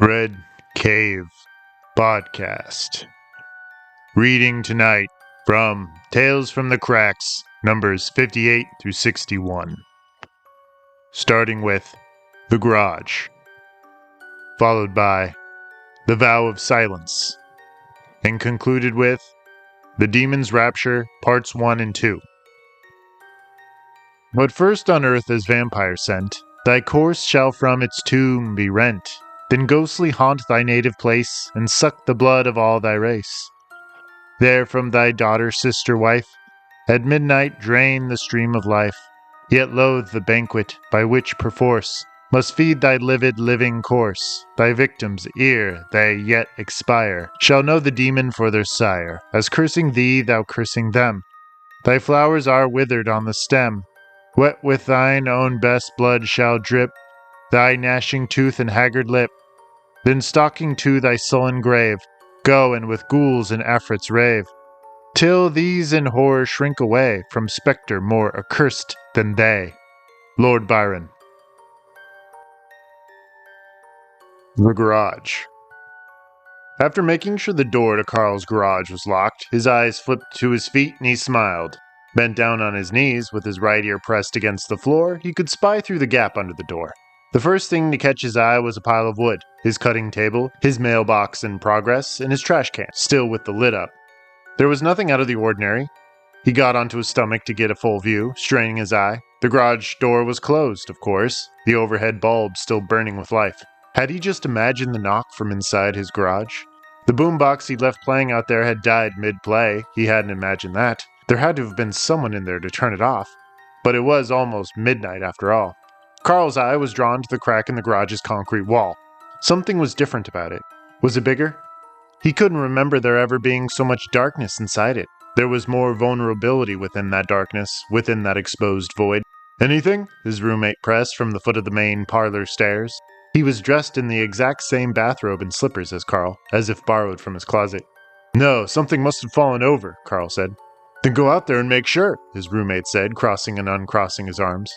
Red Cave Podcast. Reading tonight from Tales from the Cracks, numbers 58 through 61. Starting with The Garage, followed by The Vow of Silence, and concluded with The Demon's Rapture, Parts 1 and 2. What first on earth as vampire sent, thy course shall from its tomb be rent. Then ghostly haunt thy native place, and suck the blood of all thy race. There from thy daughter, sister, wife, at midnight drain the stream of life, yet loathe the banquet by which perforce must feed thy livid living corse. Thy victims, ere they yet expire, shall know the demon for their sire, as cursing thee, thou cursing them. Thy flowers are withered on the stem, wet with thine own best blood shall drip, thy gnashing tooth and haggard lip. Then stalking to thy sullen grave, go and with ghouls and afrits rave, till these in horror shrink away from spectre more accursed than they. Lord Byron. The Garage. After making sure the door to Carl's garage was locked, his eyes flipped to his feet and he smiled. Bent down on his knees, with his right ear pressed against the floor, he could spy through the gap under the door. The first thing to catch his eye was a pile of wood, his cutting table, his mailbox in progress, and his trash can, still with the lid up. There was nothing out of the ordinary. He got onto his stomach to get a full view, straining his eye. The garage door was closed, of course, the overhead bulb still burning with life. Had he just imagined the knock from inside his garage? The boombox he'd left playing out there had died mid-play. He hadn't imagined that. There had to have been someone in there to turn it off. But it was almost midnight after all. Carl's eye was drawn to the crack in the garage's concrete wall. Something was different about it. Was it bigger? He couldn't remember there ever being so much darkness inside it. There was more vulnerability within that darkness, within that exposed void. Anything? His roommate pressed from the foot of the main parlor stairs. He was dressed in the exact same bathrobe and slippers as Carl, as if borrowed from his closet. No, something must have fallen over, Carl said. Then go out there and make sure, his roommate said, crossing and uncrossing his arms.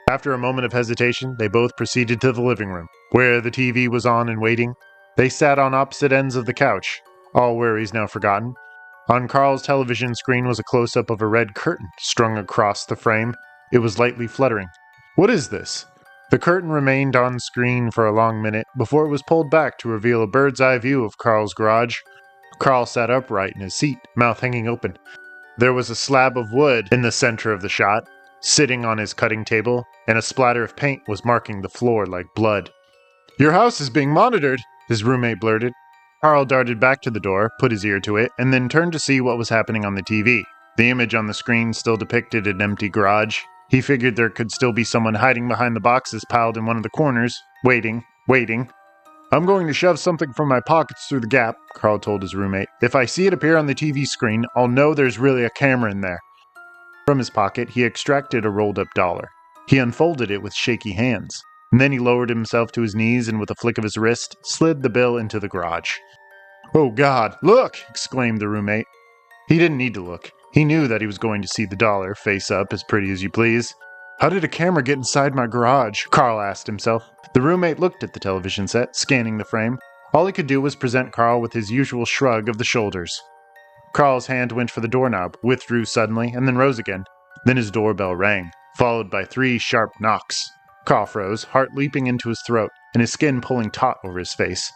After a moment of hesitation, they both proceeded to the living room, where the TV was on and waiting. They sat on opposite ends of the couch, all worries now forgotten. On Carl's television screen was a close-up of a red curtain strung across the frame. It was lightly fluttering. What is this? The curtain remained on screen for a long minute before it was pulled back to reveal a bird's-eye view of Carl's garage. Carl sat upright in his seat, mouth hanging open. There was a slab of wood in the center of the shot, sitting on his cutting table, and a splatter of paint was marking the floor like blood. Your house is being monitored, his roommate blurted. Carl darted back to the door, put his ear to it, and then turned to see what was happening on the TV. The image on the screen still depicted an empty garage. He figured there could still be someone hiding behind the boxes piled in one of the corners, waiting. I'm going to shove something from my pockets through the gap, Carl told his roommate. If I see it appear on the TV screen, I'll know there's really a camera in there. From his pocket, he extracted a rolled-up dollar. He unfolded it with shaky hands. And then he lowered himself to his knees and with a flick of his wrist, slid the bill into the garage. Oh God, look! Exclaimed the roommate. He didn't need to look. He knew that he was going to see the dollar, face up, as pretty as you please. How did a camera get inside my garage? Carl asked himself. The roommate looked at the television set, scanning the frame. All he could do was present Carl with his usual shrug of the shoulders. Carl's hand went for the doorknob, withdrew suddenly, and then rose again. Then his doorbell rang, followed by 3 sharp knocks. Carl froze, heart leaping into his throat, and his skin pulling taut over his face.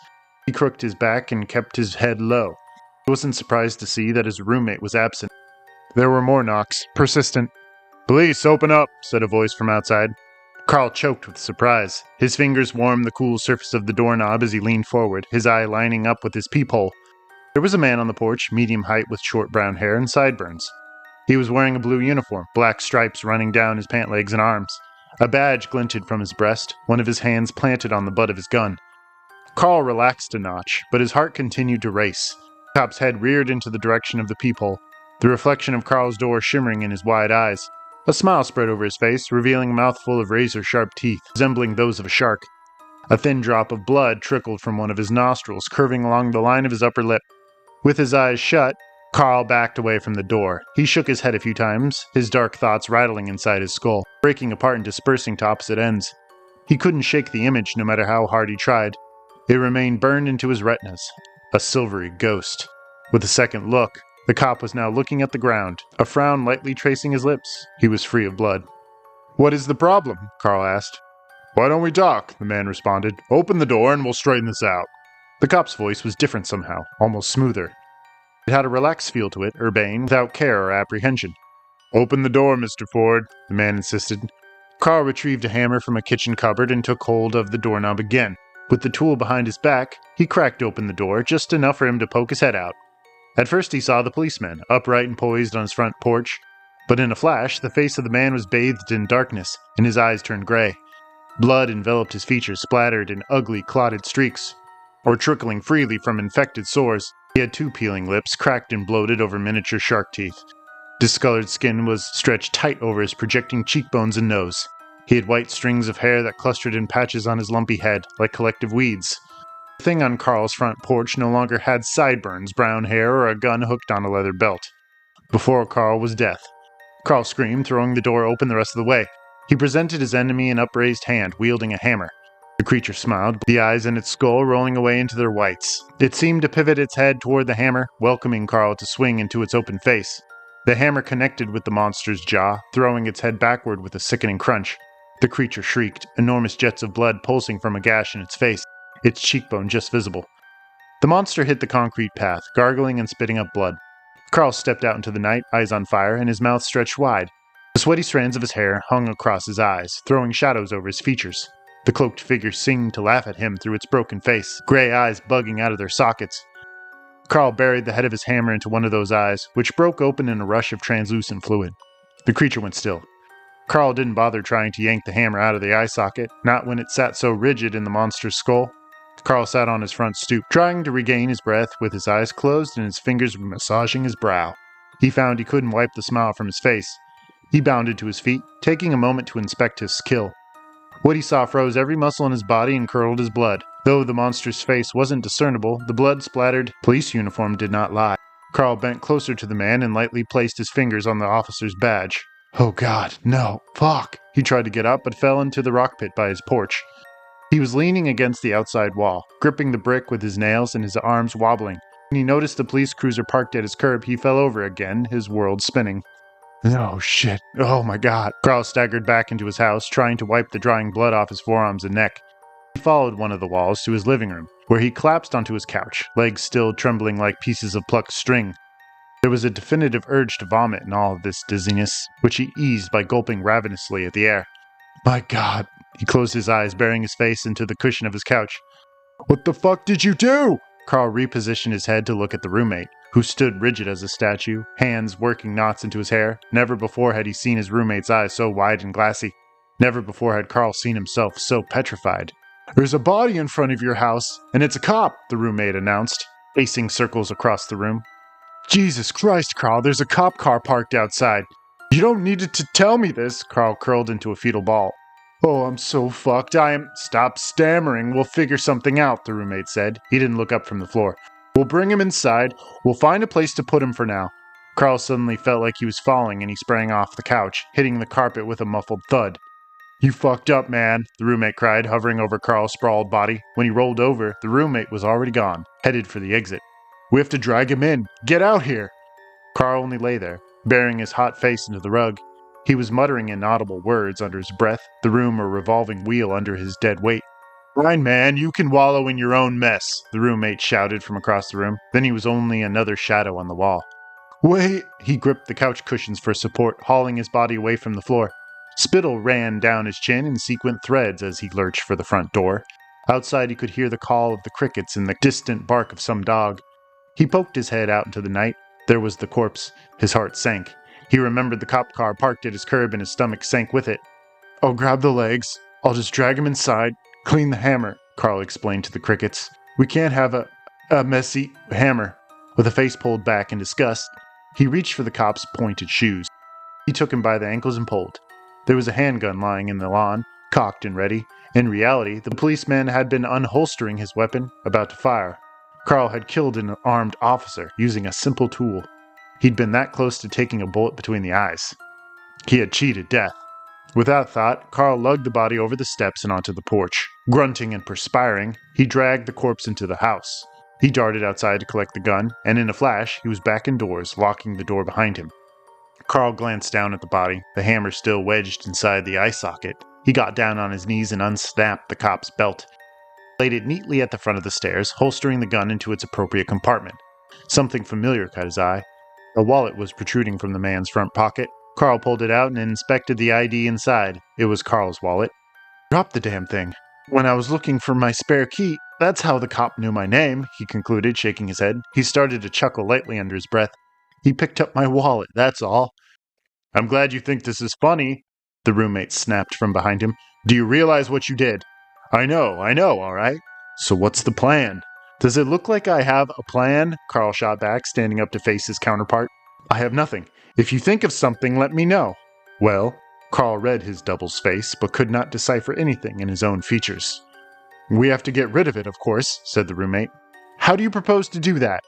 He crooked his back and kept his head low. He wasn't surprised to see that his roommate was absent. There were more knocks, persistent. Police, open up, said a voice from outside. Carl choked with surprise. His fingers warmed the cool surface of the doorknob as he leaned forward, his eye lining up with his peephole. There was a man on the porch, medium height with short brown hair and sideburns. He was wearing a blue uniform, black stripes running down his pant legs and arms. A badge glinted from his breast, one of his hands planted on the butt of his gun. Carl relaxed a notch, but his heart continued to race. The cop's head reared into the direction of the peephole, the reflection of Carl's door shimmering in his wide eyes. A smile spread over his face, revealing a mouthful of razor-sharp teeth, resembling those of a shark. A thin drop of blood trickled from one of his nostrils, curving along the line of his upper lip. With his eyes shut, Carl backed away from the door. He shook his head a few times, his dark thoughts rattling inside his skull, breaking apart and dispersing to opposite ends. He couldn't shake the image no matter how hard he tried. It remained burned into his retinas, a silvery ghost. With a second look, the cop was now looking at the ground, a frown lightly tracing his lips. He was free of blood. "What is the problem?" Carl asked. "Why don't we talk?" the man responded. "Open the door and we'll straighten this out." The cop's voice was different somehow, almost smoother. It had a relaxed feel to it, urbane, without care or apprehension. "Open the door, Mr. Ford," the man insisted. Carl retrieved a hammer from a kitchen cupboard and took hold of the doorknob again. With the tool behind his back, he cracked open the door, just enough for him to poke his head out. At first he saw the policeman, upright and poised on his front porch. But in a flash, the face of the man was bathed in darkness, and his eyes turned gray. Blood enveloped his features, splattered in ugly, clotted streaks, or trickling freely from infected sores. He had two peeling lips, cracked and bloated over miniature shark teeth. Discolored skin was stretched tight over his projecting cheekbones and nose. He had white strings of hair that clustered in patches on his lumpy head, like collective weeds. The thing on Carl's front porch no longer had sideburns, brown hair, or a gun hooked on a leather belt. Before Carl was death. Carl screamed, throwing the door open the rest of the way. He presented his enemy an upraised hand, wielding a hammer. The creature smiled, the eyes in its skull rolling away into their whites. It seemed to pivot its head toward the hammer, welcoming Carl to swing into its open face. The hammer connected with the monster's jaw, throwing its head backward with a sickening crunch. The creature shrieked, enormous jets of blood pulsing from a gash in its face, its cheekbone just visible. The monster hit the concrete path, gargling and spitting up blood. Carl stepped out into the night, eyes on fire, and his mouth stretched wide. The sweaty strands of his hair hung across his eyes, throwing shadows over his features. The cloaked figure seemed to laugh at him through its broken face, gray eyes bugging out of their sockets. Carl buried the head of his hammer into one of those eyes, which broke open in a rush of translucent fluid. The creature went still. Carl didn't bother trying to yank the hammer out of the eye socket, not when it sat so rigid in the monster's skull. Carl sat on his front stoop, trying to regain his breath with his eyes closed and his fingers massaging his brow. He found he couldn't wipe the smile from his face. He bounded to his feet, taking a moment to inspect his kill. What he saw froze every muscle in his body and curdled his blood. Though the monster's face wasn't discernible, the blood-splattered police uniform did not lie. Carl bent closer to the man and lightly placed his fingers on the officer's badge. "Oh God, no, fuck!" He tried to get up, but fell into the rock pit by his porch. He was leaning against the outside wall, gripping the brick with his nails and his arms wobbling. When he noticed the police cruiser parked at his curb, he fell over again, his world spinning. "No shit. Oh my God." Carl staggered back into his house, trying to wipe the drying blood off his forearms and neck. He followed one of the walls to his living room, where he collapsed onto his couch, legs still trembling like pieces of plucked string. There was a definitive urge to vomit in all of this dizziness, which he eased by gulping ravenously at the air. "My God." He closed his eyes, burying his face into the cushion of his couch. "What the fuck did you do?" Carl repositioned his head to look at the roommate, who stood rigid as a statue, hands working knots into his hair. Never before had he seen his roommate's eyes so wide and glassy. Never before had Carl seen himself so petrified. "There's a body in front of your house, and it's a cop," the roommate announced, pacing circles across the room. "Jesus Christ, Carl, there's a cop car parked outside. You don't need to tell me this." Carl curled into a fetal ball. "Oh, I'm so fucked. Stop stammering. We'll figure something out," the roommate said. He didn't look up from the floor. "We'll bring him inside. We'll find a place to put him for now." Carl suddenly felt like he was falling, and he sprang off the couch, hitting the carpet with a muffled thud. "You fucked up, man," the roommate cried, hovering over Carl's sprawled body. When he rolled over, the roommate was already gone, headed for the exit. "We have to drag him in. Get out here!" Carl only lay there, burying his hot face into the rug. He was muttering inaudible words under his breath, the room a revolving wheel under his dead weight. "Fine, man, you can wallow in your own mess," the roommate shouted from across the room. Then he was only another shadow on the wall. "Wait!" He gripped the couch cushions for support, hauling his body away from the floor. Spittle ran down his chin in sequent threads as he lurched for the front door. Outside he could hear the call of the crickets and the distant bark of some dog. He poked his head out into the night. There was the corpse. His heart sank. He remembered the cop car parked at his curb and his stomach sank with it. "I'll grab the legs. I'll just drag him inside. Clean the hammer," Carl explained to the crickets. "We can't have a messy hammer." With a face pulled back in disgust, he reached for the cop's pointed shoes. He took him by the ankles and pulled. There was a handgun lying in the lawn, cocked and ready. In reality, the policeman had been unholstering his weapon, about to fire. Carl had killed an armed officer using a simple tool. He'd been that close to taking a bullet between the eyes. He had cheated death. Without thought, Carl lugged the body over the steps and onto the porch. Grunting and perspiring, he dragged the corpse into the house. He darted outside to collect the gun, and in a flash, he was back indoors, locking the door behind him. Carl glanced down at the body, the hammer still wedged inside the eye socket. He got down on his knees and unsnapped the cop's belt. He laid it neatly at the front of the stairs, holstering the gun into its appropriate compartment. Something familiar caught his eye. A wallet was protruding from the man's front pocket. Carl pulled it out and inspected the ID inside. It was Carl's wallet. Dropped the damn thing. When I was looking for my spare key, that's how the cop knew my name, he concluded, shaking his head. He started to chuckle lightly under his breath. He picked up my wallet, that's all. I'm glad you think this is funny, the roommate snapped from behind him. Do you realize what you did? I know, all right. So what's the plan? Does it look like I have a plan? Carl shot back, standing up to face his counterpart. I have nothing. If you think of something, let me know. Well, Carl read his double's face, but could not decipher anything in his own features. We have to get rid of it, of course, said the roommate. How do you propose to do that?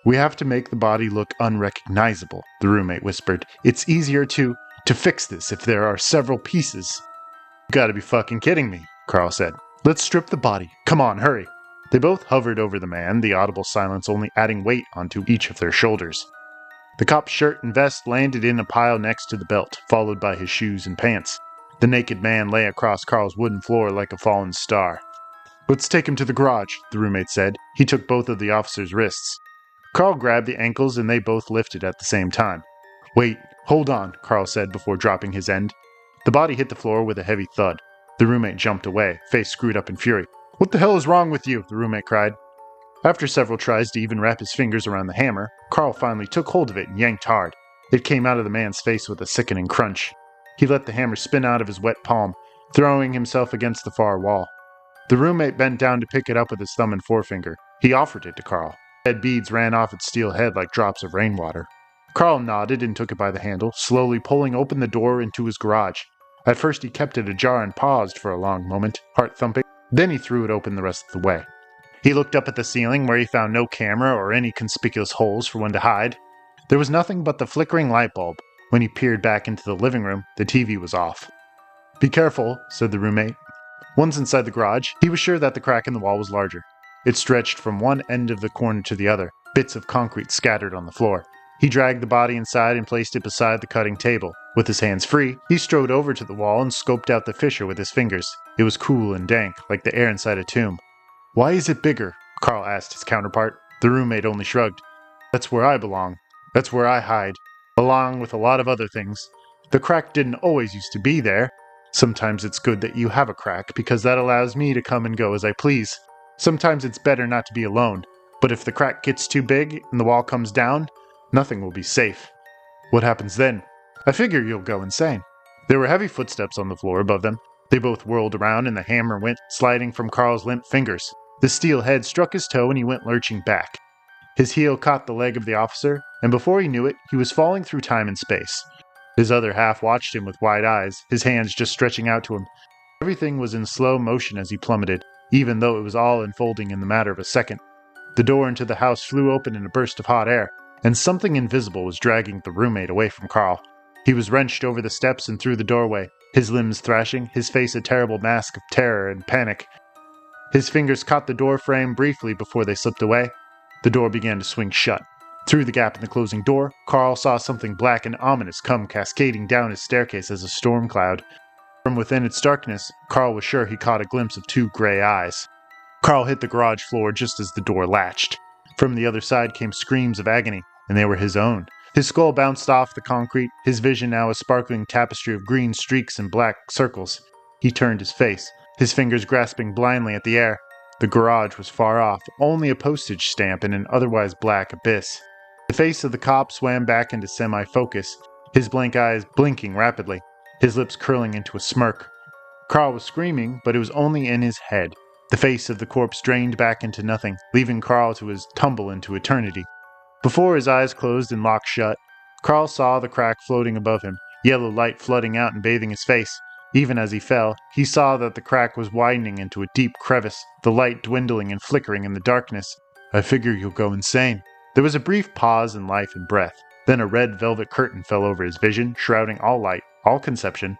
We have to make the body look unrecognizable, the roommate whispered. It's easier to fix this if there are several pieces. You gotta be fucking kidding me, Carl said. Let's strip the body. Come on, hurry. They both hovered over the man, the audible silence only adding weight onto each of their shoulders. The cop's shirt and vest landed in a pile next to the belt, followed by his shoes and pants. The naked man lay across Carl's wooden floor like a fallen star. Let's take him to the garage, the roommate said. He took both of the officer's wrists. Carl grabbed the ankles and they both lifted at the same time. Wait, hold on, Carl said before dropping his end. The body hit the floor with a heavy thud. The roommate jumped away, face screwed up in fury. What the hell is wrong with you? The roommate cried. After several tries to even wrap his fingers around the hammer, Carl finally took hold of it and yanked hard. It came out of the man's face with a sickening crunch. He let the hammer spin out of his wet palm, throwing himself against the far wall. The roommate bent down to pick it up with his thumb and forefinger. He offered it to Carl. Red beads ran off its steel head like drops of rainwater. Carl nodded and took it by the handle, slowly pulling open the door into his garage. At first he kept it ajar and paused for a long moment, heart thumping. Then he threw it open the rest of the way. He looked up at the ceiling where he found no camera or any conspicuous holes for one to hide. There was nothing but the flickering light bulb. When he peered back into the living room, the TV was off. Be careful, said the roommate. Once inside the garage, he was sure that the crack in the wall was larger. It stretched from one end of the corner to the other, bits of concrete scattered on the floor. He dragged the body inside and placed it beside the cutting table. With his hands free, he strode over to the wall and scoped out the fissure with his fingers. It was cool and dank, like the air inside a tomb. Why is it bigger? Carl asked his counterpart. The roommate only shrugged. That's where I belong. That's where I hide, along with a lot of other things. The crack didn't always used to be there. Sometimes it's good that you have a crack, because that allows me to come and go as I please. Sometimes it's better not to be alone, but if the crack gets too big and the wall comes down, nothing will be safe. What happens then? I figure you'll go insane. There were heavy footsteps on the floor above them. They both whirled around and the hammer went sliding from Carl's limp fingers. The steel head struck his toe and he went lurching back. His heel caught the leg of the officer, and before he knew it, he was falling through time and space. His other half watched him with wide eyes, his hands just stretching out to him. Everything was in slow motion as he plummeted, even though it was all unfolding in the matter of a second. The door into the house flew open in a burst of hot air, and something invisible was dragging the roommate away from Carl. He was wrenched over the steps and through the doorway, his limbs thrashing, his face a terrible mask of terror and panic. His fingers caught the door frame briefly before they slipped away. The door began to swing shut. Through the gap in the closing door, Carl saw something black and ominous come cascading down his staircase as a storm cloud. From within its darkness, Carl was sure he caught a glimpse of two gray eyes. Carl hit the garage floor just as the door latched. From the other side came screams of agony, and they were his own. His skull bounced off the concrete, his vision now a sparkling tapestry of green streaks and black circles. He turned his face, his fingers grasping blindly at the air. The garage was far off, only a postage stamp in an otherwise black abyss. The face of the cop swam back into semi-focus, his blank eyes blinking rapidly, his lips curling into a smirk. Carl was screaming, but it was only in his head. The face of the corpse drained back into nothing, leaving Carl to his tumble into eternity. Before his eyes closed and locked shut, Carl saw the crack floating above him, yellow light flooding out and bathing his face. Even as he fell, he saw that the crack was widening into a deep crevice, the light dwindling and flickering in the darkness. I figure you'll go insane. There was a brief pause in life and breath. Then a red velvet curtain fell over his vision, shrouding all light, all conception.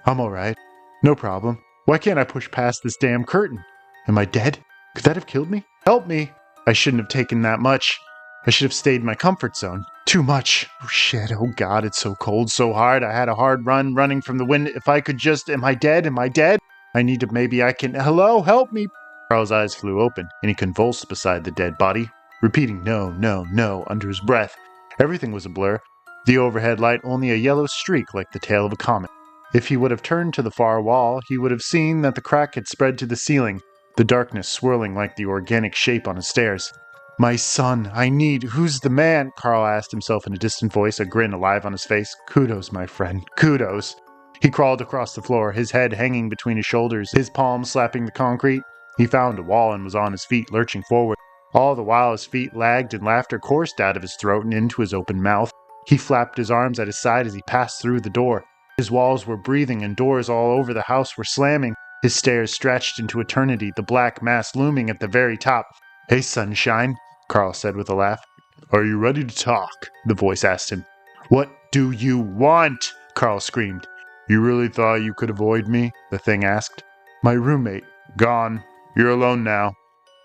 I'm alright. No problem. Why can't I push past this damn curtain? Am I dead? Could that have killed me? Help me! I shouldn't have taken that much. I should have stayed in my comfort zone. Too much. Oh shit, oh god, it's so cold, so hard. I had a hard run running from the wind. If I could just... Am I dead? Am I dead? I need to... Maybe I can... Hello? Help me! Carl's eyes flew open, and he convulsed beside the dead body, repeating no, no, no under his breath. Everything was a blur. The overhead light only a yellow streak like the tail of a comet. If he would have turned to the far wall, he would have seen that the crack had spread to the ceiling, the darkness swirling like the organic shape on the stairs. My son, I need... Who's the man? Carl asked himself in a distant voice, a grin alive on his face. Kudos, my friend, kudos. He crawled across the floor, his head hanging between his shoulders, his palms slapping the concrete. He found a wall and was on his feet, lurching forward. All the while his feet lagged and laughter coursed out of his throat and into his open mouth. He flapped his arms at his side as he passed through the door. His walls were breathing and doors all over the house were slamming. His stairs stretched into eternity, the black mass looming at the very top. Hey, sunshine, Carl said with a laugh. Are you ready to talk? The voice asked him. What do you want? Carl screamed. You really thought you could avoid me? The thing asked. My roommate. Gone. You're alone now.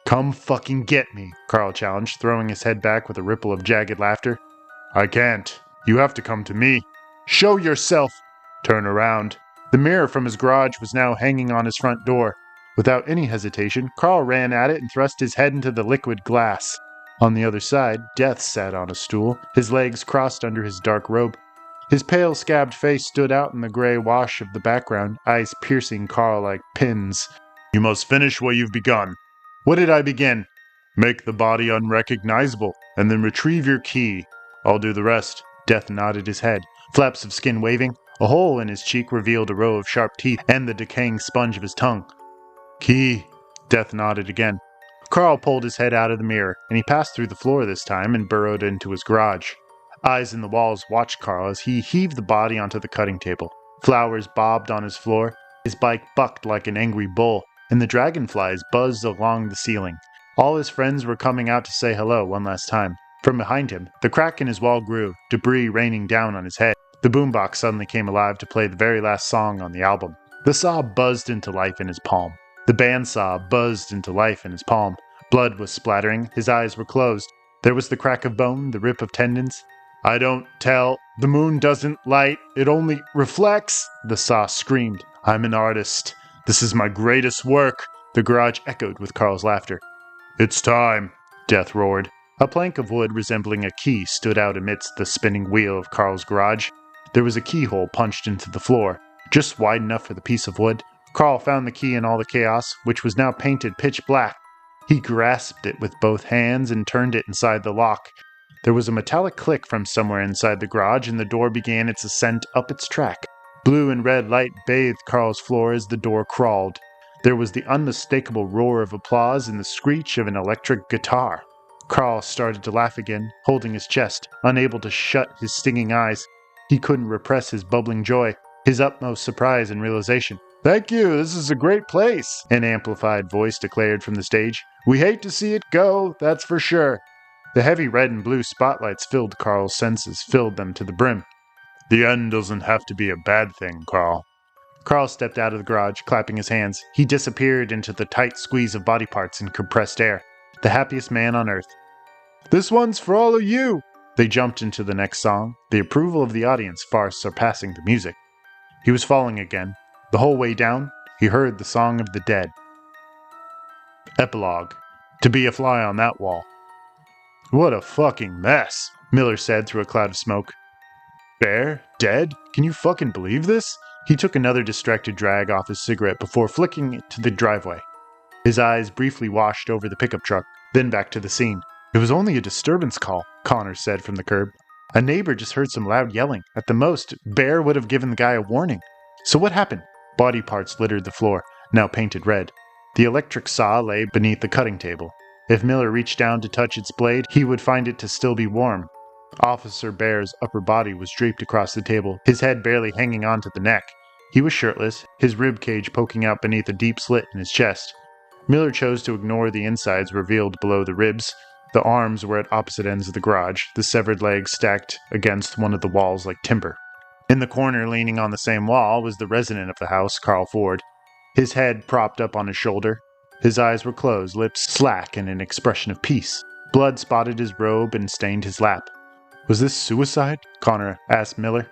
Come fucking get me, Carl challenged, throwing his head back with a ripple of jagged laughter. I can't. You have to come to me. Show yourself. Turn around. The mirror from his garage was now hanging on his front door. Without any hesitation, Carl ran at it and thrust his head into the liquid glass. On the other side, Death sat on a stool, his legs crossed under his dark robe. His pale, scabbed face stood out in the gray wash of the background, eyes piercing Carl like pins. You must finish what you've begun. What did I begin? Make the body unrecognizable, and then retrieve your key. I'll do the rest. Death nodded his head, flaps of skin waving. A hole in his cheek revealed a row of sharp teeth and the decaying sponge of his tongue. Key. Death nodded again. Carl pulled his head out of the mirror, and he passed through the floor this time and burrowed into his garage. Eyes in the walls watched Carl as he heaved the body onto the cutting table. Flowers bobbed on his floor, his bike bucked like an angry bull, and the dragonflies buzzed along the ceiling. All his friends were coming out to say hello one last time. From behind him, the crack in his wall grew, debris raining down on his head. The boombox suddenly came alive to play the very last song on the album. The saw buzzed into life in his palm. The bandsaw buzzed into life in his palm. Blood was splattering, his eyes were closed. There was the crack of bone, the rip of tendons. I don't tell. The moon doesn't light, it only reflects. The saw screamed. I'm an artist. This is my greatest work. The garage echoed with Carl's laughter. It's time, Death roared. A plank of wood resembling a key stood out amidst the spinning wheel of Carl's garage. There was a keyhole punched into the floor, just wide enough for the piece of wood. Carl found the key in all the chaos, which was now painted pitch black. He grasped it with both hands and turned it inside the lock. There was a metallic click from somewhere inside the garage, and the door began its ascent up its track. Blue and red light bathed Carl's floor as the door crawled. There was the unmistakable roar of applause and the screech of an electric guitar. Carl started to laugh again, holding his chest, unable to shut his stinging eyes. He couldn't repress his bubbling joy, his utmost surprise and realization. Thank you, this is a great place, an amplified voice declared from the stage. We hate to see it go, that's for sure. The heavy red and blue spotlights filled Carl's senses, filled them to the brim. The end doesn't have to be a bad thing, Carl. Carl stepped out of the garage, clapping his hands. He disappeared into the tight squeeze of body parts and compressed air. The happiest man on earth. This one's for all of you! They jumped into the next song, the approval of the audience far surpassing the music. He was falling again. The whole way down, he heard the song of the dead. Epilogue. To be a fly on that wall. What a fucking mess, Miller said through a cloud of smoke. Bear? Dead? Can you fucking believe this? He took another distracted drag off his cigarette before flicking it to the driveway. His eyes briefly washed over the pickup truck, then back to the scene. It was only a disturbance call, Connor said from the curb. A neighbor just heard some loud yelling. At the most, Bear would have given the guy a warning. So what happened? Body parts littered the floor, now painted red. The electric saw lay beneath the cutting table. If Miller reached down to touch its blade, he would find it to still be warm. Officer Bear's upper body was draped across the table, his head barely hanging onto the neck. He was shirtless, his rib cage poking out beneath a deep slit in his chest. Miller chose to ignore the insides revealed below the ribs. The arms were at opposite ends of the garage, the severed legs stacked against one of the walls like timber. In the corner, leaning on the same wall, was the resident of the house, Carl Ford, his head propped up on his shoulder. His eyes were closed, lips slack in an expression of peace. Blood spotted his robe and stained his lap. Was this suicide? Connor asked Miller.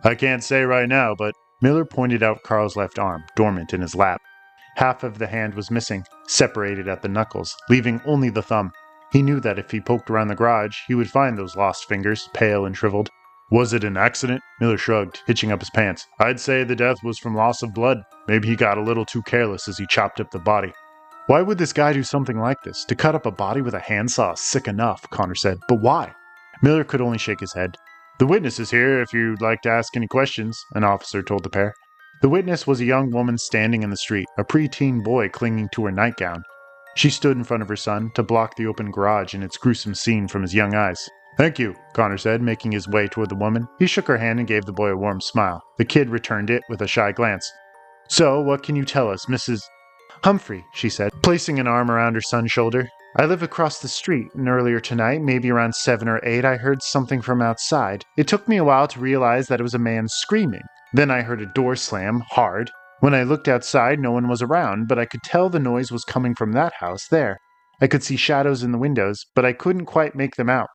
I can't say right now, but Miller pointed out Carl's left arm, dormant in his lap. Half of the hand was missing, separated at the knuckles, leaving only the thumb. He knew that if he poked around the garage, he would find those lost fingers, pale and shriveled. Was it an accident? Miller shrugged, hitching up his pants. I'd say the death was from loss of blood. Maybe he got a little too careless as he chopped up the body. Why would this guy do something like this? To cut up a body with a handsaw is sick enough, Connor said, but why? Miller could only shake his head. The witness is here if you'd like to ask any questions, an officer told the pair. The witness was a young woman standing in the street, a preteen boy clinging to her nightgown. She stood in front of her son to block the open garage and its gruesome scene from his young eyes. Thank you, Connor said, making his way toward the woman. He shook her hand and gave the boy a warm smile. The kid returned it with a shy glance. So, what can you tell us, Mrs. Humphrey, she said, placing an arm around her son's shoulder. I live across the street, and earlier tonight, maybe around 7 or 8, I heard something from outside. It took me a while to realize that it was a man screaming. Then I heard a door slam, hard. When I looked outside, no one was around, but I could tell the noise was coming from that house there. I could see shadows in the windows, but I couldn't quite make them out.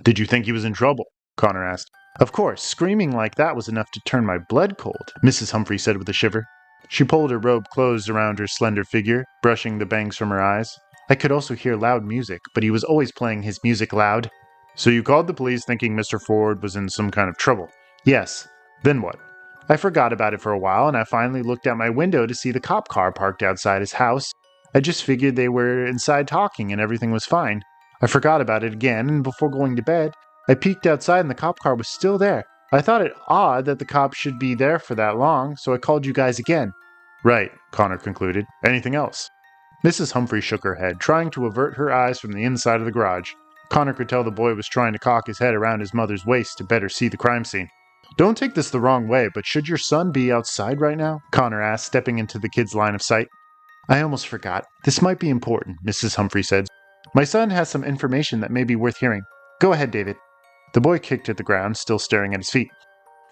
Did you think he was in trouble? Connor asked. Of course, screaming like that was enough to turn my blood cold, Mrs. Humphrey said with a shiver. She pulled her robe close around her slender figure, brushing the bangs from her eyes. I could also hear loud music, but he was always playing his music loud. So you called the police thinking Mr. Ford was in some kind of trouble? Yes. Then what? I forgot about it for a while, and I finally looked out my window to see the cop car parked outside his house. I just figured they were inside talking and everything was fine. I forgot about it again, and before going to bed, I peeked outside and the cop car was still there. I thought it odd that the cops should be there for that long, so I called you guys again. Right, Connor concluded. Anything else? Mrs. Humphrey shook her head, trying to avert her eyes from the inside of the garage. Connor could tell the boy was trying to cock his head around his mother's waist to better see the crime scene. Don't take this the wrong way, but should your son be outside right now? Connor asked, stepping into the kid's line of sight. I almost forgot. This might be important, Mrs. Humphrey said. My son has some information that may be worth hearing. Go ahead, David. The boy kicked at the ground, still staring at his feet.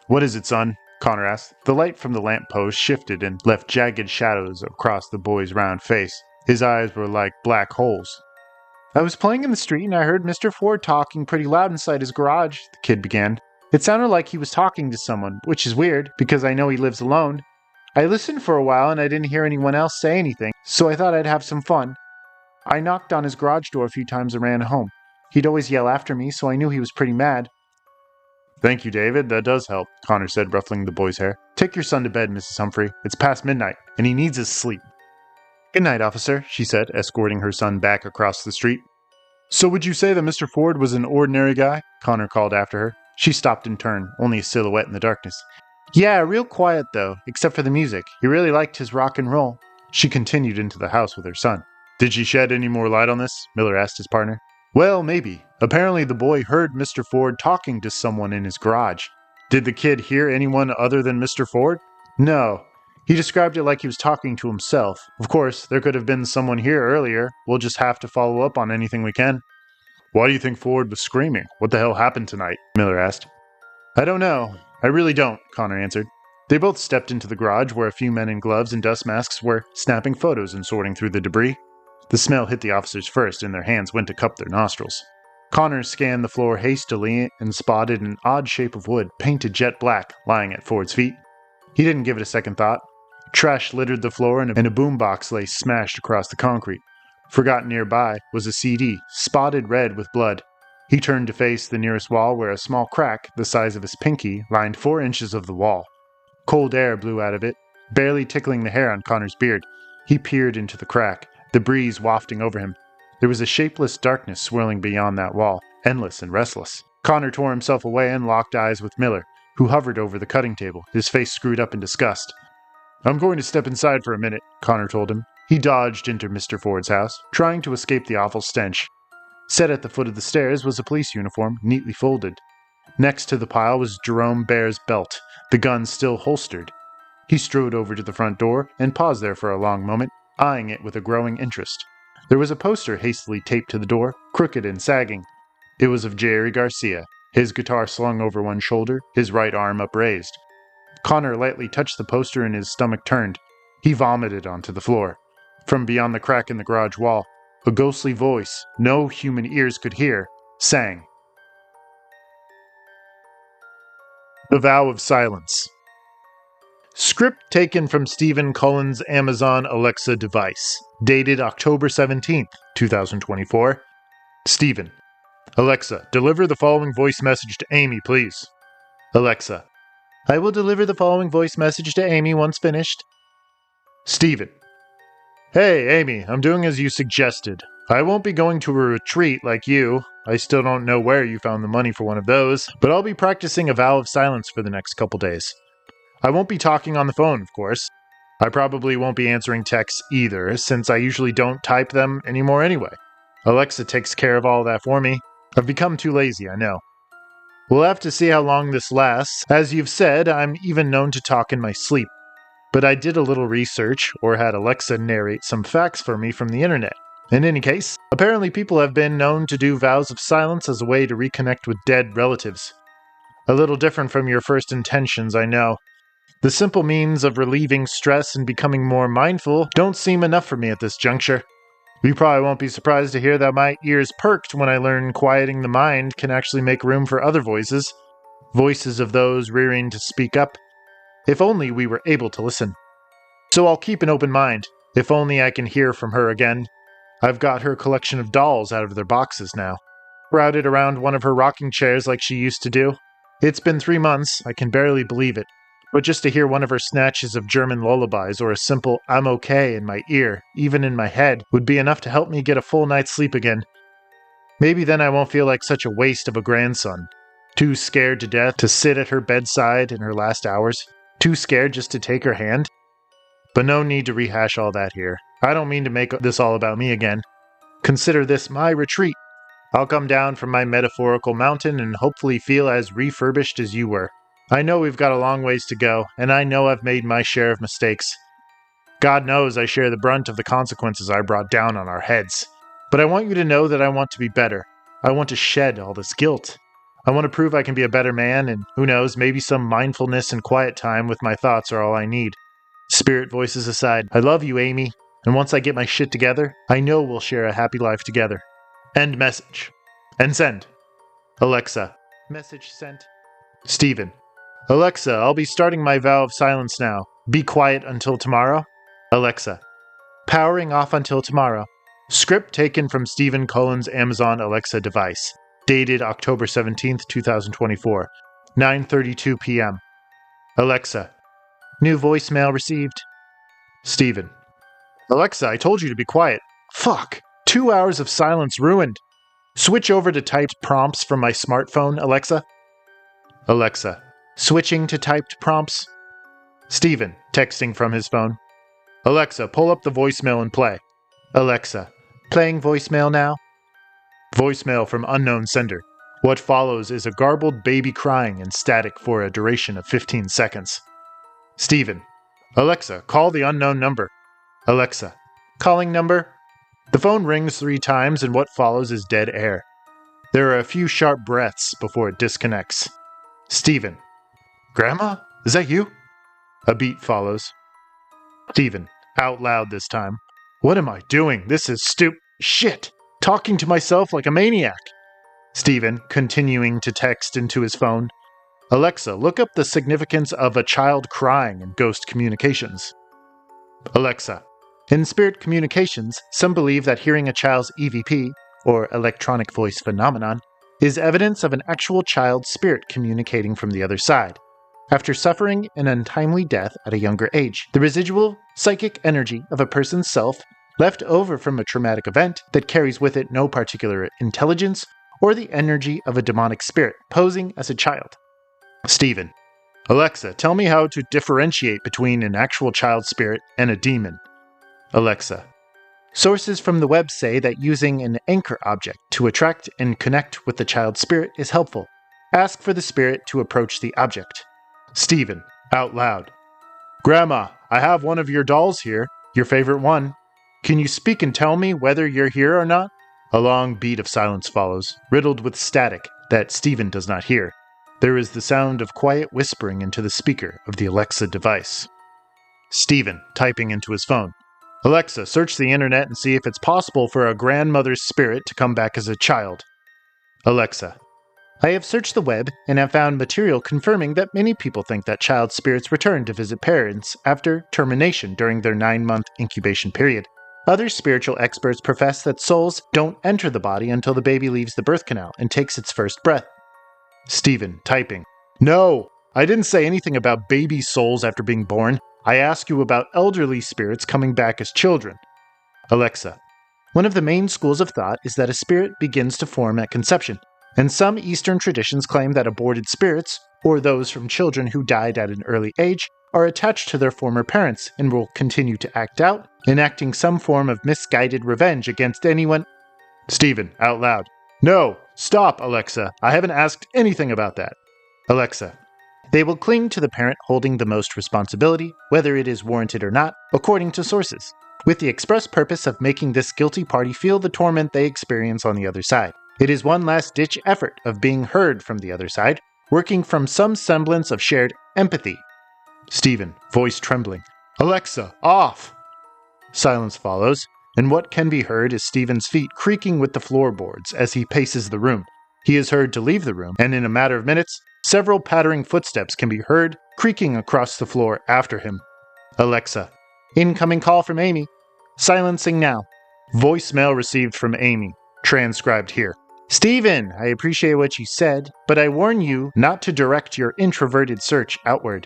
What is it, son? Connor asked. The light from the lamp post shifted and left jagged shadows across the boy's round face. His eyes were like black holes. I was playing in the street and I heard Mr. Ford talking pretty loud inside his garage, the kid began. It sounded like he was talking to someone, which is weird, because I know he lives alone. I listened for a while and I didn't hear anyone else say anything, so I thought I'd have some fun. I knocked on his garage door a few times and ran home. He'd always yell after me, so I knew he was pretty mad. Thank you, David. That does help, Connor said, ruffling the boy's hair. Take your son to bed, Mrs. Humphrey. It's past midnight, and he needs his sleep. Good night, officer, she said, escorting her son back across the street. So would you say that Mr. Ford was an ordinary guy? Connor called after her. She stopped and turned, only a silhouette in the darkness. Yeah, real quiet, though, except for the music. He really liked his rock and roll. She continued into the house with her son. Did she shed any more light on this? Miller asked his partner. Well, maybe. Apparently the boy heard Mr. Ford talking to someone in his garage. Did the kid hear anyone other than Mr. Ford? No. He described it like he was talking to himself. Of course, there could have been someone here earlier. We'll just have to follow up on anything we can. Why do you think Ford was screaming? What the hell happened tonight? Miller asked. I don't know. I really don't, Connor answered. They both stepped into the garage where a few men in gloves and dust masks were snapping photos and sorting through the debris. The smell hit the officers first, and their hands went to cup their nostrils. Connor scanned the floor hastily and spotted an odd shape of wood, painted jet black, lying at Ford's feet. He didn't give it a second thought. Trash littered the floor, and a boombox lay smashed across the concrete. Forgotten nearby was a CD, spotted red with blood. He turned to face the nearest wall where a small crack, the size of his pinky, lined 4 inches of the wall. Cold air blew out of it, barely tickling the hair on Connor's beard. He peered into the crack, the breeze wafting over him. There was a shapeless darkness swirling beyond that wall, endless and restless. Connor tore himself away and locked eyes with Miller, who hovered over the cutting table, his face screwed up in disgust. I'm going to step inside for a minute, Connor told him. He dodged into Mr. Ford's house, trying to escape the awful stench. Set at the foot of the stairs was a police uniform, neatly folded. Next to the pile was Jerome Bear's belt, the gun still holstered. He strode over to the front door and paused there for a long moment, eyeing it with a growing interest. There was a poster hastily taped to the door, crooked and sagging. It was of Jerry Garcia. his guitar slung over one shoulder, his right arm upraised. Connor lightly touched the poster and his stomach turned. He vomited onto the floor. From beyond the crack in the garage wall, a ghostly voice no human ears could hear sang. The Vow of Silence. Script taken from Stephen Cullen's Amazon Alexa device, dated October 17th, 2024. Stephen. Alexa, deliver the following voice message to Amy, please. Alexa. I will deliver the following voice message to Amy once finished. Stephen. Hey, Amy, I'm doing as you suggested. I won't be going to a retreat like you. I still don't know where you found the money for one of those, but I'll be practicing a vow of silence for the next couple days. I won't be talking on the phone, of course. I probably won't be answering texts either, since I usually don't type them anymore anyway. Alexa takes care of all that for me. I've become too lazy, I know. We'll have to see how long this lasts. As you've said, I'm even known to talk in my sleep. But I did a little research, or had Alexa narrate some facts for me from the internet. In any case, apparently people have been known to do vows of silence as a way to reconnect with dead relatives. A little different from your first intentions, I know. The simple means of relieving stress and becoming more mindful don't seem enough for me at this juncture. You probably won't be surprised to hear that my ears perked when I learned quieting the mind can actually make room for other voices. Voices of those rearing to speak up. If only we were able to listen. So I'll keep an open mind. If only I can hear from her again. I've got her collection of dolls out of their boxes now. Routed around one of her rocking chairs like she used to do. It's been 3 months, I can barely believe it. But just to hear one of her snatches of German lullabies or a simple "I'm okay" in my ear, even in my head, would be enough to help me get a full night's sleep again. Maybe then I won't feel like such a waste of a grandson. Too scared to death to sit at her bedside in her last hours. Too scared just to take her hand. But no need to rehash all that here. I don't mean to make this all about me again. Consider this my retreat. I'll come down from my metaphorical mountain and hopefully feel as refurbished as you were. I know we've got a long ways to go, and I know I've made my share of mistakes. God knows I share the brunt of the consequences I brought down on our heads. But I want you to know that I want to be better. I want to shed all this guilt. I want to prove I can be a better man, and who knows, maybe some mindfulness and quiet time with my thoughts are all I need. Spirit voices aside, I love you, Amy, and once I get my shit together, I know we'll share a happy life together. End message. And send. Alexa. Message sent. Stephen. Alexa, I'll be starting my vow of silence now. Be quiet until tomorrow. Alexa. Powering off until tomorrow. Script taken from Stephen Cullen's Amazon Alexa device. Dated October 17th, 2024. 9:32 p.m. Alexa. New voicemail received. Stephen. Alexa, I told you to be quiet. Fuck. 2 hours of silence ruined. Switch over to typed prompts from my smartphone, Alexa. Alexa. Switching to typed prompts. Stephen, texting from his phone. Alexa, pull up the voicemail and play. Alexa, playing voicemail now. Voicemail from unknown sender. What follows is a garbled baby crying and static for a duration of 15 seconds. Stephen, Alexa, call the unknown number. Alexa, calling number. The phone rings 3 times and what follows is dead air. There are a few sharp breaths before it disconnects. Stephen, Grandma? Is that you? A beat follows. Stephen, out loud this time. What am I doing? This is shit! Talking to myself like a maniac. Stephen, continuing to text into his phone. Alexa, look up the significance of a child crying in ghost communications. Alexa, in spirit communications, some believe that hearing a child's EVP, or electronic voice phenomenon, is evidence of an actual child's spirit communicating from the other side. After suffering an untimely death at a younger age, the residual psychic energy of a person's self, left over from a traumatic event that carries with it no particular intelligence, or the energy of a demonic spirit posing as a child. Stephen, Alexa, tell me how to differentiate between an actual child spirit and a demon. Alexa, sources from the web say that using an anchor object to attract and connect with the child spirit is helpful. Ask for the spirit to approach the object. Stephen, out loud. Grandma, I have one of your dolls here, your favorite one. Can you speak and tell me whether you're here or not? A long beat of silence follows, riddled with static that Stephen does not hear. There is the sound of quiet whispering into the speaker of the Alexa device. Stephen, typing into his phone. Alexa, search the internet and see if it's possible for a grandmother's spirit to come back as a child. Alexa, I have searched the web and have found material confirming that many people think that child spirits return to visit parents after termination during their 9-month incubation period. Other spiritual experts profess that souls don't enter the body until the baby leaves the birth canal and takes its first breath. Stephen, typing. No, I didn't say anything about baby souls after being born. I ask you about elderly spirits coming back as children. Alexa, one of the main schools of thought is that a spirit begins to form at conception, and some Eastern traditions claim that aborted spirits, or those from children who died at an early age, are attached to their former parents and will continue to act out, enacting some form of misguided revenge against anyone. Stephen, out loud. No, stop, Alexa. I haven't asked anything about that. Alexa, they will cling to the parent holding the most responsibility, whether it is warranted or not, according to sources, with the express purpose of making this guilty party feel the torment they experience on the other side. It is one last-ditch effort of being heard from the other side, working from some semblance of shared empathy. Stephen, voice trembling. Alexa, off! Silence follows, and what can be heard is Stephen's feet creaking with the floorboards as he paces the room. He is heard to leave the room, and in a matter of minutes, several pattering footsteps can be heard creaking across the floor after him. Alexa, incoming call from Amy. Silencing now. Voicemail received from Amy. Transcribed here. Stephen, I appreciate what you said, but I warn you not to direct your introverted search outward.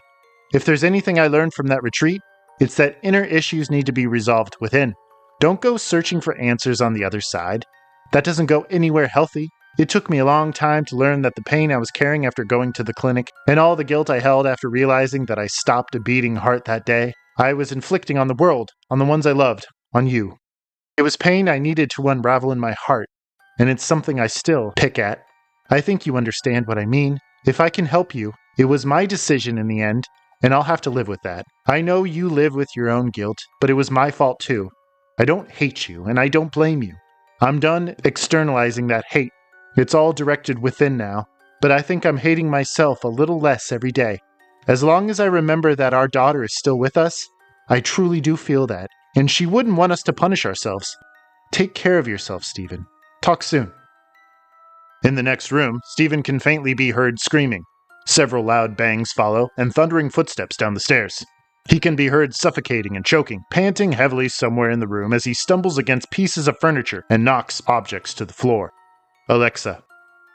If there's anything I learned from that retreat, it's that inner issues need to be resolved within. Don't go searching for answers on the other side. That doesn't go anywhere healthy. It took me a long time to learn that the pain I was carrying after going to the clinic, and all the guilt I held after realizing that I stopped a beating heart that day, I was inflicting on the world, on the ones I loved, on you. It was pain I needed to unravel in my heart, and it's something I still pick at. I think you understand what I mean. If I can help you, it was my decision in the end, and I'll have to live with that. I know you live with your own guilt, but it was my fault too. I don't hate you, and I don't blame you. I'm done externalizing that hate. It's all directed within now, but I think I'm hating myself a little less every day. As long as I remember that our daughter is still with us, I truly do feel that, and she wouldn't want us to punish ourselves. Take care of yourself, Stephen. Talk soon. In the next room, Stephen can faintly be heard screaming. Several loud bangs follow, and thundering footsteps down the stairs. He can be heard suffocating and choking, panting heavily somewhere in the room as he stumbles against pieces of furniture and knocks objects to the floor. Alexa,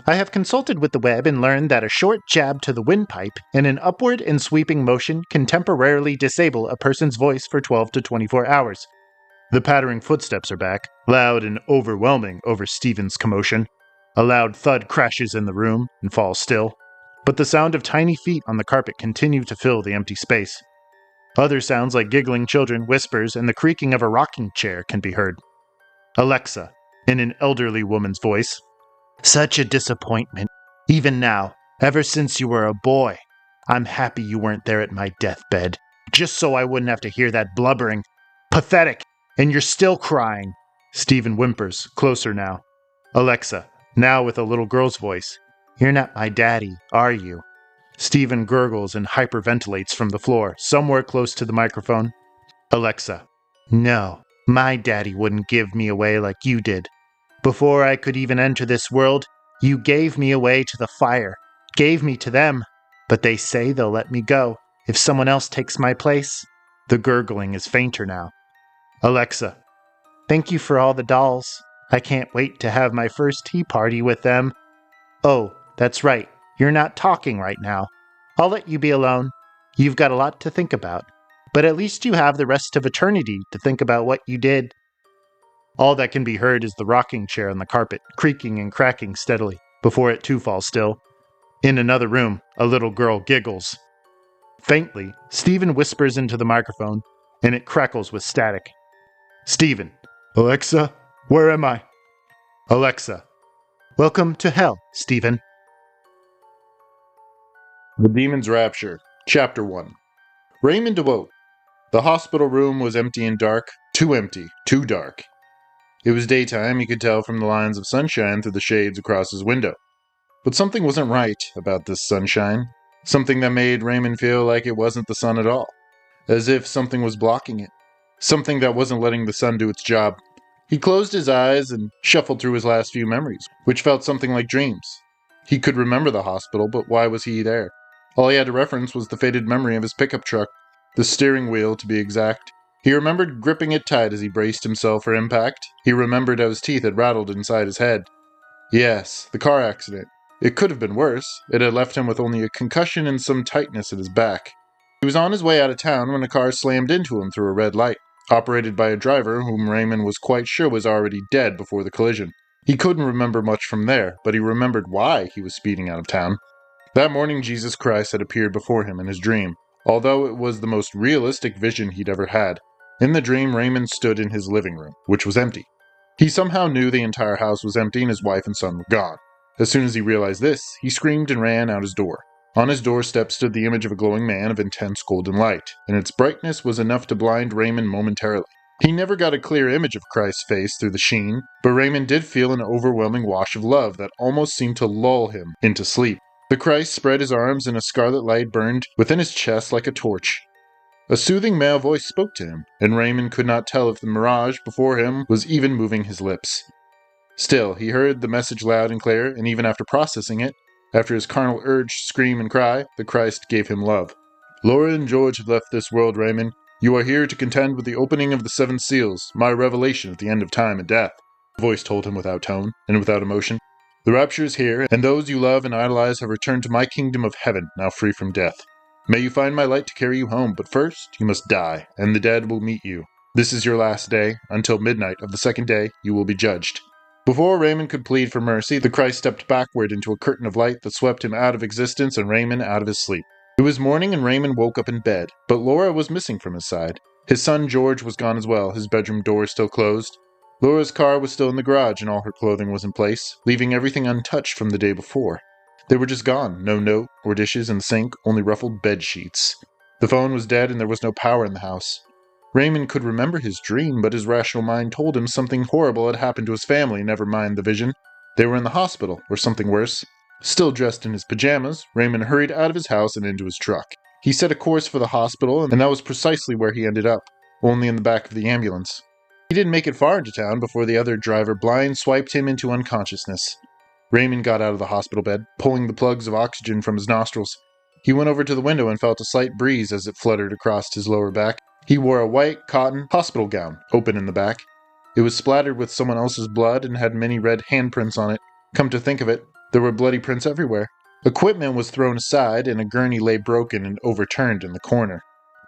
I have consulted with the web and learned that a short jab to the windpipe and an upward and sweeping motion can temporarily disable a person's voice for 12 to 24 hours. The pattering footsteps are back, loud and overwhelming over Stephen's commotion. A loud thud crashes in the room and falls still, but the sound of tiny feet on the carpet continue to fill the empty space. Other sounds like giggling children, whispers, and the creaking of a rocking chair can be heard. Alexa, in an elderly woman's voice. Such a disappointment. Even now, ever since you were a boy. I'm happy you weren't there at my deathbed, just so I wouldn't have to hear that blubbering. Pathetic! And you're still crying. Stephen whimpers, closer now. Alexa, now with a little girl's voice. You're not my daddy, are you? Stephen gurgles and hyperventilates from the floor, somewhere close to the microphone. Alexa, no, my daddy wouldn't give me away like you did. Before I could even enter this world, you gave me away to the fire, gave me to them, but they say they'll let me go if someone else takes my place. The gurgling is fainter now. Alexa, thank you for all the dolls. I can't wait to have my first tea party with them. Oh, that's right, you're not talking right now. I'll let you be alone. You've got a lot to think about, but at least you have the rest of eternity to think about what you did. All that can be heard is the rocking chair on the carpet, creaking and cracking steadily, before it too falls still. In another room, a little girl giggles. Faintly, Stephen whispers into the microphone, and it crackles with static. Stephen, Alexa, where am I? Alexa, welcome to hell, Stephen. The Demon's Rapture, Chapter 1. Raymond awoke. The hospital room was empty and dark, too empty, too dark. It was daytime, he could tell from the lines of sunshine through the shades across his window. But something wasn't right about this sunshine. Something that made Raymond feel like it wasn't the sun at all. As if something was blocking it. Something that wasn't letting the sun do its job. He closed his eyes and shuffled through his last few memories, which felt something like dreams. He could remember the hospital, but why was he there? All he had to reference was the faded memory of his pickup truck, the steering wheel to be exact. He remembered gripping it tight as he braced himself for impact. He remembered how his teeth had rattled inside his head. Yes, the car accident. It could have been worse. It had left him with only a concussion and some tightness in his back. He was on his way out of town when a car slammed into him through a red light, operated by a driver whom Raymond was quite sure was already dead before the collision. He couldn't remember much from there, but he remembered why he was speeding out of town. That morning Jesus Christ had appeared before him in his dream, although it was the most realistic vision he'd ever had. In the dream, Raymond stood in his living room, which was empty. He somehow knew the entire house was empty and his wife and son were gone. As soon as he realized this, he screamed and ran out his door. On his doorstep stood the image of a glowing man of intense golden light, and its brightness was enough to blind Raymond momentarily. He never got a clear image of Christ's face through the sheen, but Raymond did feel an overwhelming wash of love that almost seemed to lull him into sleep. The Christ spread his arms and a scarlet light burned within his chest like a torch. A soothing male voice spoke to him, and Raymond could not tell if the mirage before him was even moving his lips. Still, he heard the message loud and clear, and even after processing it, after his carnal urge to scream and cry, the Christ gave him love. Laura and George have left this world, Raymond. You are here to contend with the opening of the 7 seals, my revelation at the end of time and death. The voice told him without tone and without emotion. The Rapture is here, and those you love and idolize have returned to my kingdom of heaven, now free from death. May you find my light to carry you home, but first you must die, and the dead will meet you. This is your last day. Until midnight of the 2nd day, you will be judged. Before Raymond could plead for mercy, the Christ stepped backward into a curtain of light that swept him out of existence and Raymond out of his sleep. It was morning and Raymond woke up in bed, but Laura was missing from his side. His son George was gone as well, his bedroom door still closed. Laura's car was still in the garage and all her clothing was in place, leaving everything untouched from the day before. They were just gone, no note or dishes in the sink, only ruffled bed sheets. The phone was dead and there was no power in the house. Raymond could remember his dream, but his rational mind told him something horrible had happened to his family, never mind the vision. They were in the hospital, or something worse. Still dressed in his pajamas, Raymond hurried out of his house and into his truck. He set a course for the hospital, and that was precisely where he ended up, only in the back of the ambulance. He didn't make it far into town before the other driver blind swiped him into unconsciousness. Raymond got out of the hospital bed, pulling the plugs of oxygen from his nostrils. He went over to the window and felt a slight breeze as it fluttered across his lower back. He wore a white cotton hospital gown, open in the back. It was splattered with someone else's blood and had many red handprints on it. Come to think of it, there were bloody prints everywhere. Equipment was thrown aside and a gurney lay broken and overturned in the corner.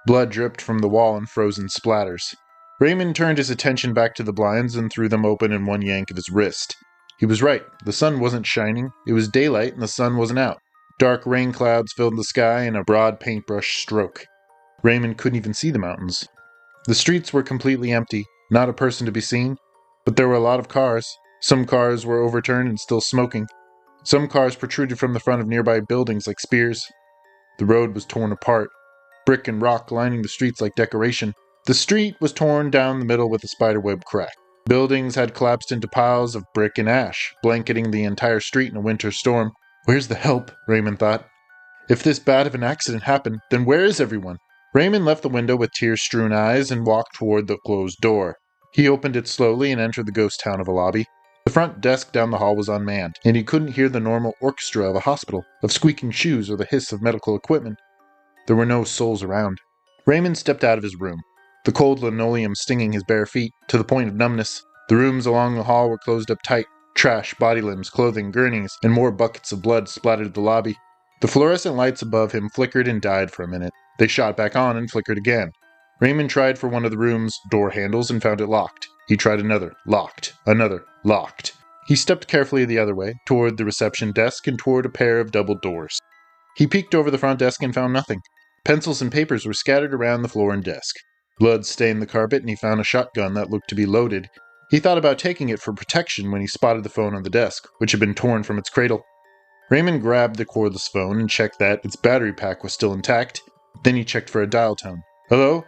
Blood dripped from the wall in frozen splatters. Raymond turned his attention back to the blinds and threw them open in one yank of his wrist. He was right. The sun wasn't shining. It was daylight and the sun wasn't out. Dark rain clouds filled the sky in a broad paintbrush stroke. Raymond couldn't even see the mountains. The streets were completely empty, not a person to be seen, but there were a lot of cars. Some cars were overturned and still smoking. Some cars protruded from the front of nearby buildings like spears. The road was torn apart, brick and rock lining the streets like decoration. The street was torn down the middle with a spiderweb crack. Buildings had collapsed into piles of brick and ash, blanketing the entire street in a winter storm. Where's the help? Raymond thought. If this bad of an accident happened, then where is everyone? Raymond left the window with tear-strewn eyes and walked toward the closed door. He opened it slowly and entered the ghost town of a lobby. The front desk down the hall was unmanned, and he couldn't hear the normal orchestra of a hospital, of squeaking shoes or the hiss of medical equipment. There were no souls around. Raymond stepped out of his room, the cold linoleum stinging his bare feet to the point of numbness. The rooms along the hall were closed up tight. Trash, body limbs, clothing, gurneys, and more buckets of blood splattered the lobby. The fluorescent lights above him flickered and died for a minute. They shot back on and flickered again. Raymond tried for one of the room's door handles and found it locked. He tried another, locked. Another, locked. He stepped carefully the other way, toward the reception desk and toward a pair of double doors. He peeked over the front desk and found nothing. Pencils and papers were scattered around the floor and desk. Blood stained the carpet and he found a shotgun that looked to be loaded. He thought about taking it for protection when he spotted the phone on the desk, which had been torn from its cradle. Raymond grabbed the cordless phone and checked that its battery pack was still intact. Then he checked for a dial tone. Hello?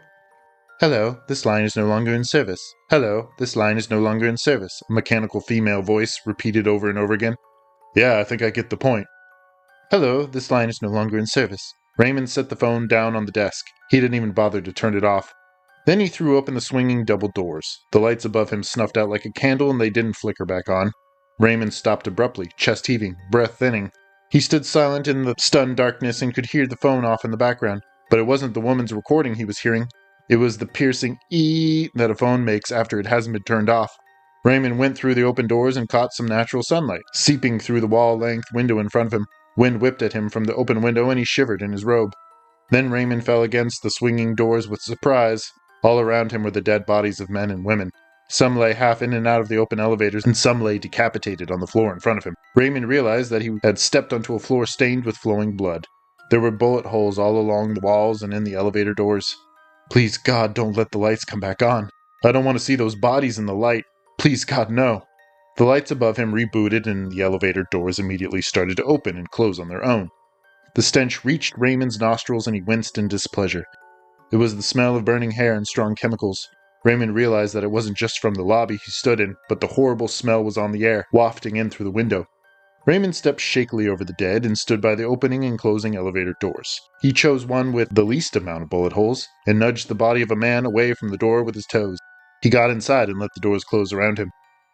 Hello, this line is no longer in service. Hello, this line is no longer in service. A mechanical female voice repeated over and over again. Yeah, I think I get the point. Hello, this line is no longer in service. Raymond set the phone down on the desk. He didn't even bother to turn it off. Then he threw open the swinging double doors. The lights above him snuffed out like a candle and they didn't flicker back on. Raymond stopped abruptly, chest heaving, breath thinning. He stood silent in the stunned darkness and could hear the phone off in the background. But it wasn't the woman's recording he was hearing. It was the piercing ee that a phone makes after it hasn't been turned off. Raymond went through the open doors and caught some natural sunlight, seeping through the wall-length window in front of him. Wind whipped at him from the open window and he shivered in his robe. Then Raymond fell against the swinging doors with surprise. All around him were the dead bodies of men and women. Some lay half in and out of the open elevators, and some lay decapitated on the floor in front of him. Raymond realized that he had stepped onto a floor stained with flowing blood. There were bullet holes all along the walls and in the elevator doors. Please, God, don't let the lights come back on. I don't want to see those bodies in the light. Please, God, no. The lights above him rebooted, and the elevator doors immediately started to open and close on their own. The stench reached Raymond's nostrils, and he winced in displeasure. It was the smell of burning hair and strong chemicals. Raymond realized that it wasn't just from the lobby he stood in, but the horrible smell was on the air, wafting in through the window. Raymond stepped shakily over the dead and stood by the opening and closing elevator doors. He chose one with the least amount of bullet holes and nudged the body of a man away from the door with his toes. He got inside and let the doors close around him.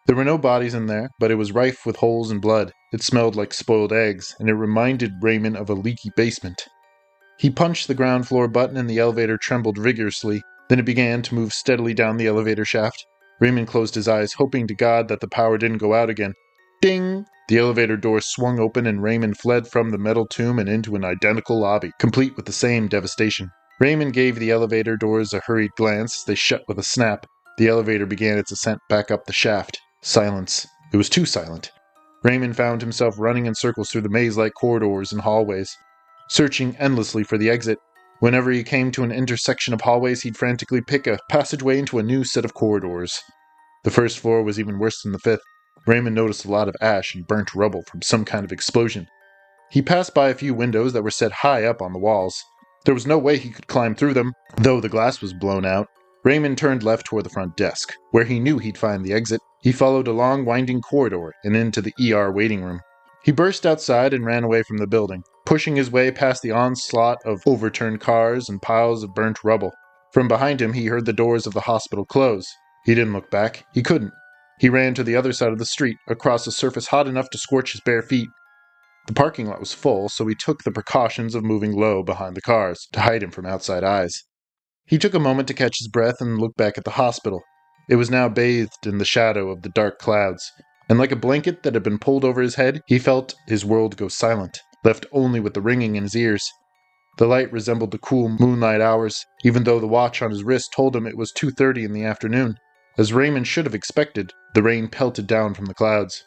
There were no bodies in there, but it was rife with holes and blood. It smelled like spoiled eggs, and it reminded Raymond of a leaky basement. He punched the ground floor button and the elevator trembled vigorously. Then it began to move steadily down the elevator shaft. Raymond closed his eyes, hoping to God that the power didn't go out again. Ding! The elevator door swung open and Raymond fled from the metal tomb and into an identical lobby, complete with the same devastation. Raymond gave the elevator doors a hurried glance. They shut with a snap. The elevator began its ascent back up the shaft. Silence. It was too silent. Raymond found himself running in circles through the maze-like corridors and hallways, searching endlessly for the exit. Whenever he came to an intersection of hallways, he'd frantically pick a passageway into a new set of corridors. The first floor was even worse than the fifth. Raymond noticed a lot of ash and burnt rubble from some kind of explosion. He passed by a few windows that were set high up on the walls. There was no way he could climb through them, though the glass was blown out. Raymond turned left toward the front desk, where he knew he'd find the exit. He followed a long, winding corridor and into the ER waiting room. He burst outside and ran away from the building, pushing his way past the onslaught of overturned cars and piles of burnt rubble. From behind him, he heard the doors of the hospital close. He didn't look back. He couldn't. He ran to the other side of the street, across a surface hot enough to scorch his bare feet. The parking lot was full, so he took the precautions of moving low behind the cars to hide him from outside eyes. He took a moment to catch his breath and look back at the hospital. It was now bathed in the shadow of the dark clouds, and like a blanket that had been pulled over his head, he felt his world go silent, left only with the ringing in his ears. The light resembled the cool moonlight hours, even though the watch on his wrist told him it was 2:30 in the afternoon. As Raymond should have expected, the rain pelted down from the clouds.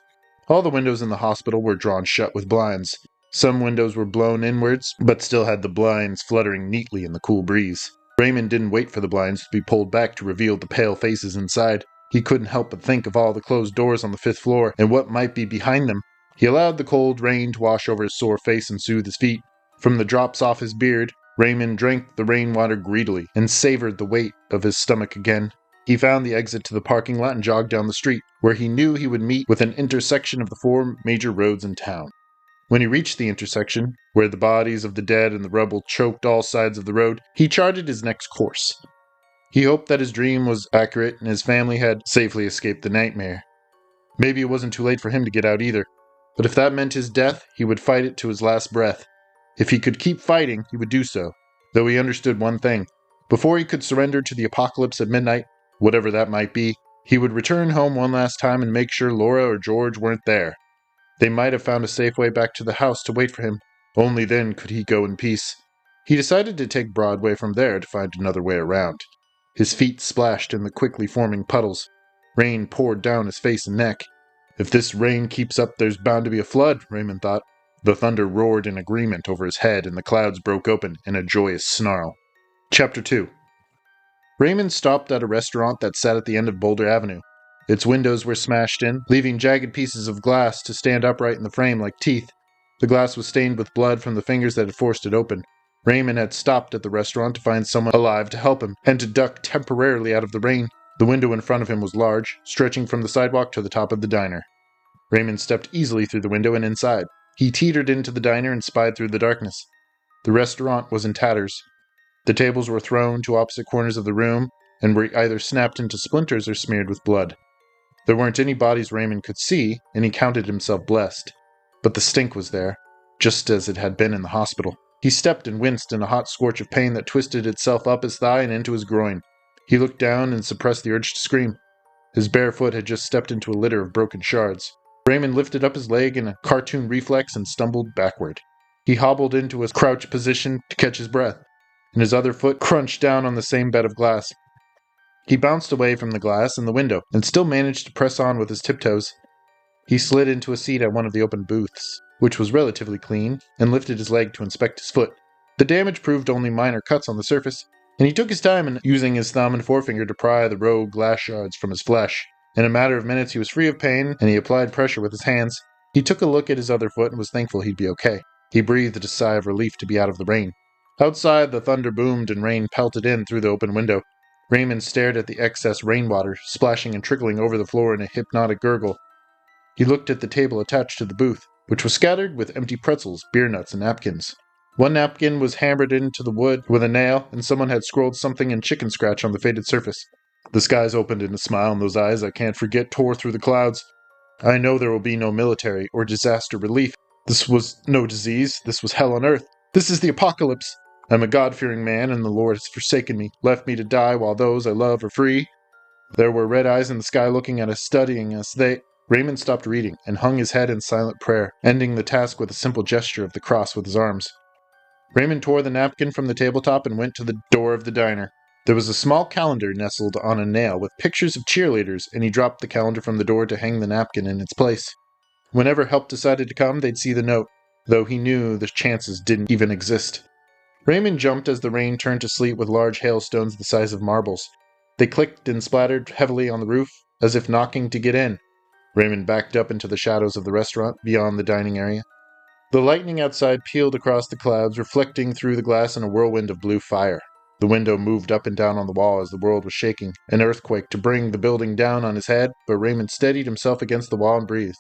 All the windows in the hospital were drawn shut with blinds. Some windows were blown inwards, but still had the blinds fluttering neatly in the cool breeze. Raymond didn't wait for the blinds to be pulled back to reveal the pale faces inside. He couldn't help but think of all the closed doors on the 5th floor and what might be behind them. He allowed the cold rain to wash over his sore face and soothe his feet. From the drops off his beard, Raymond drank the rainwater greedily and savored the weight of his stomach again. He found the exit to the parking lot and jogged down the street, where he knew he would meet with an intersection of the 4 major roads in town. When he reached the intersection, where the bodies of the dead and the rubble choked all sides of the road, he charted his next course. He hoped that his dream was accurate and his family had safely escaped the nightmare. Maybe it wasn't too late for him to get out either, but if that meant his death, he would fight it to his last breath. If he could keep fighting, he would do so, though he understood one thing. Before he could surrender to the apocalypse at midnight, whatever that might be, he would return home one last time and make sure Laura or George weren't there. They might have found a safe way back to the house to wait for him. Only then could he go in peace. He decided to take Broadway from there to find another way around. His feet splashed in the quickly forming puddles. Rain poured down his face and neck. If this rain keeps up, there's bound to be a flood, Raymond thought. The thunder roared in agreement over his head, and the clouds broke open in a joyous snarl. Chapter 2. Raymond stopped at a restaurant that sat at the end of Boulder Avenue. Its windows were smashed in, leaving jagged pieces of glass to stand upright in the frame like teeth. The glass was stained with blood from the fingers that had forced it open. Raymond had stopped at the restaurant to find someone alive to help him, and to duck temporarily out of the rain. The window in front of him was large, stretching from the sidewalk to the top of the diner. Raymond stepped easily through the window and inside. He teetered into the diner and spied through the darkness. The restaurant was in tatters. The tables were thrown to opposite corners of the room and were either snapped into splinters or smeared with blood. There weren't any bodies Raymond could see, and he counted himself blessed. But the stink was there, just as it had been in the hospital. He stepped and winced in a hot scorch of pain that twisted itself up his thigh and into his groin. He looked down and suppressed the urge to scream. His bare foot had just stepped into a litter of broken shards. Raymond lifted up his leg in a cartoon reflex and stumbled backward. He hobbled into a crouch position to catch his breath, and his other foot crunched down on the same bed of glass. He bounced away from the glass and the window, and still managed to press on with his tiptoes. He slid into a seat at one of the open booths, which was relatively clean, and lifted his leg to inspect his foot. The damage proved only minor cuts on the surface, and he took his time in using his thumb and forefinger to pry the rogue glass shards from his flesh. In a matter of minutes he was free of pain, and he applied pressure with his hands. He took a look at his other foot and was thankful he'd be okay. He breathed a sigh of relief to be out of the rain. Outside, the thunder boomed and rain pelted in through the open window. Raymond stared at the excess rainwater, splashing and trickling over the floor in a hypnotic gurgle. He looked at the table attached to the booth, which was scattered with empty pretzels, beer nuts, and napkins. One napkin was hammered into the wood with a nail, and someone had scrawled something in chicken scratch on the faded surface. The skies opened in a smile, and those eyes I can't forget tore through the clouds. I know there will be no military or disaster relief. This was no disease. This was hell on earth. This is the apocalypse. I'm a God-fearing man, and the Lord has forsaken me, left me to die while those I love are free. There were red eyes in the sky looking at us, studying us. Raymond stopped reading and hung his head in silent prayer, ending the task with a simple gesture of the cross with his arms. Raymond tore the napkin from the tabletop and went to the door of the diner. There was a small calendar nestled on a nail with pictures of cheerleaders, and he dropped the calendar from the door to hang the napkin in its place. Whenever help decided to come, they'd see the note, though he knew the chances didn't even exist. Raymond jumped as the rain turned to sleet with large hailstones the size of marbles. They clicked and splattered heavily on the roof, as if knocking to get in. Raymond backed up into the shadows of the restaurant beyond the dining area. The lightning outside peeled across the clouds, reflecting through the glass in a whirlwind of blue fire. The window moved up and down on the wall as the world was shaking, an earthquake to bring the building down on his head, but Raymond steadied himself against the wall and breathed.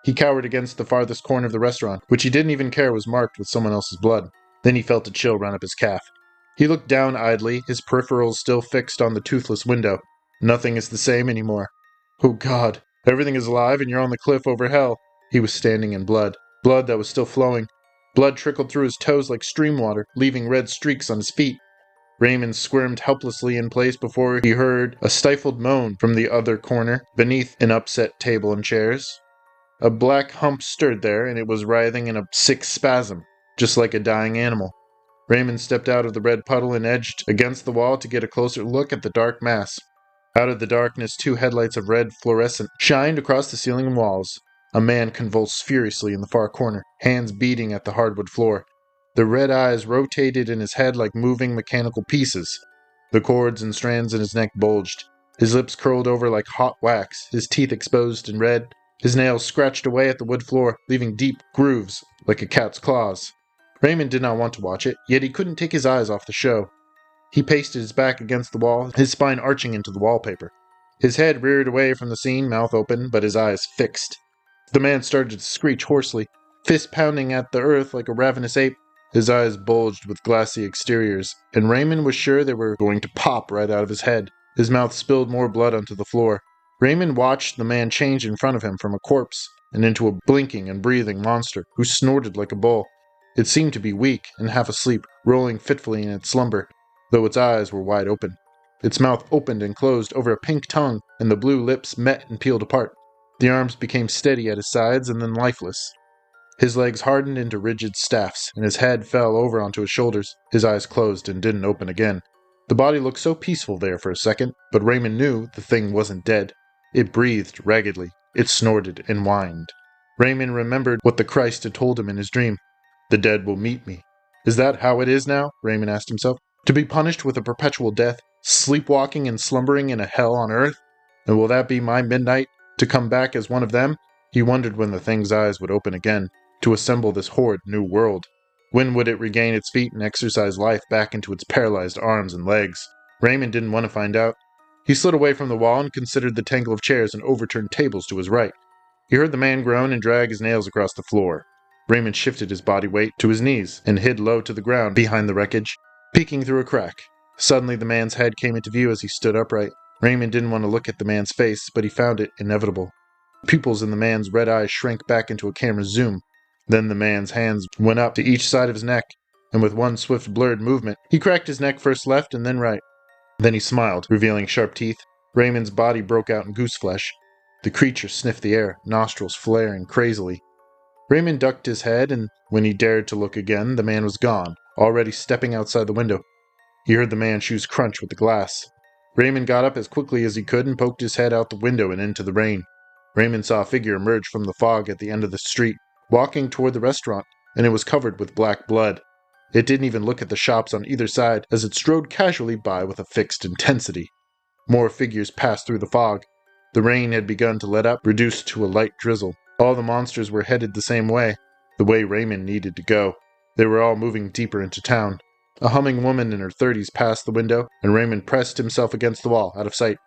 He cowered against the farthest corner of the restaurant, which he didn't even care was marked with someone else's blood. Then he felt a chill run up his calf. He looked down idly, his peripherals still fixed on the toothless window. Nothing is the same anymore. Oh God, everything is alive and you're on the cliff over hell. He was standing in blood. Blood that was still flowing. Blood trickled through his toes like stream water, leaving red streaks on his feet. Raymond squirmed helplessly in place before he heard a stifled moan from the other corner, beneath an upset table and chairs. A black hump stirred there, and it was writhing in a sick spasm, just like a dying animal. Raymond stepped out of the red puddle and edged against the wall to get a closer look at the dark mass. Out of the darkness, two headlights of red fluorescent shined across the ceiling and walls. A man convulsed furiously in the far corner, hands beating at the hardwood floor. The red eyes rotated in his head like moving mechanical pieces. The cords and strands in his neck bulged. His lips curled over like hot wax, his teeth exposed and red. His nails scratched away at the wood floor, leaving deep grooves like a cat's claws. Raymond did not want to watch it, yet he couldn't take his eyes off the show. He pasted his back against the wall, his spine arching into the wallpaper. His head reared away from the scene, mouth open, but his eyes fixed. The man started to screech hoarsely, fist pounding at the earth like a ravenous ape. His eyes bulged with glassy exteriors, and Raymond was sure they were going to pop right out of his head. His mouth spilled more blood onto the floor. Raymond watched the man change in front of him from a corpse and into a blinking and breathing monster who snorted like a bull. It seemed to be weak and half asleep, rolling fitfully in its slumber, though its eyes were wide open. Its mouth opened and closed over a pink tongue, and the blue lips met and peeled apart. The arms became steady at his sides and then lifeless. His legs hardened into rigid staffs, and his head fell over onto his shoulders. His eyes closed and didn't open again. The body looked so peaceful there for a second, but Raymond knew the thing wasn't dead. It breathed raggedly. It snorted and whined. Raymond remembered what the Christ had told him in his dream. The dead will meet me. Is that how it is now? Raymond asked himself. To be punished with a perpetual death, sleepwalking and slumbering in a hell on earth? And will that be my midnight, to come back as one of them? He wondered when the thing's eyes would open again, to assemble this horrid new world. When would it regain its feet and exercise life back into its paralyzed arms and legs? Raymond didn't want to find out. He slid away from the wall and considered the tangle of chairs and overturned tables to his right. He heard the man groan and drag his nails across the floor. Raymond shifted his body weight to his knees and hid low to the ground behind the wreckage, peeking through a crack. Suddenly the man's head came into view as he stood upright. Raymond didn't want to look at the man's face, but he found it inevitable. The pupils in the man's red eyes shrank back into a camera's zoom. Then the man's hands went up to each side of his neck, and with one swift blurred movement, he cracked his neck first left and then right. Then he smiled, revealing sharp teeth. Raymond's body broke out in goose flesh. The creature sniffed the air, nostrils flaring crazily. Raymond ducked his head, and when he dared to look again, the man was gone, already stepping outside the window. He heard the man's shoes crunch with the glass. Raymond got up as quickly as he could and poked his head out the window and into the rain. Raymond saw a figure emerge from the fog at the end of the street, walking toward the restaurant, and it was covered with black blood. It didn't even look at the shops on either side as it strode casually by with a fixed intensity. More figures passed through the fog. The rain had begun to let up, reduced to a light drizzle. All the monsters were headed the same way, the way Raymond needed to go. They were all moving deeper into town. A humming woman in her 30s passed the window, and Raymond pressed himself against the wall, out of sight.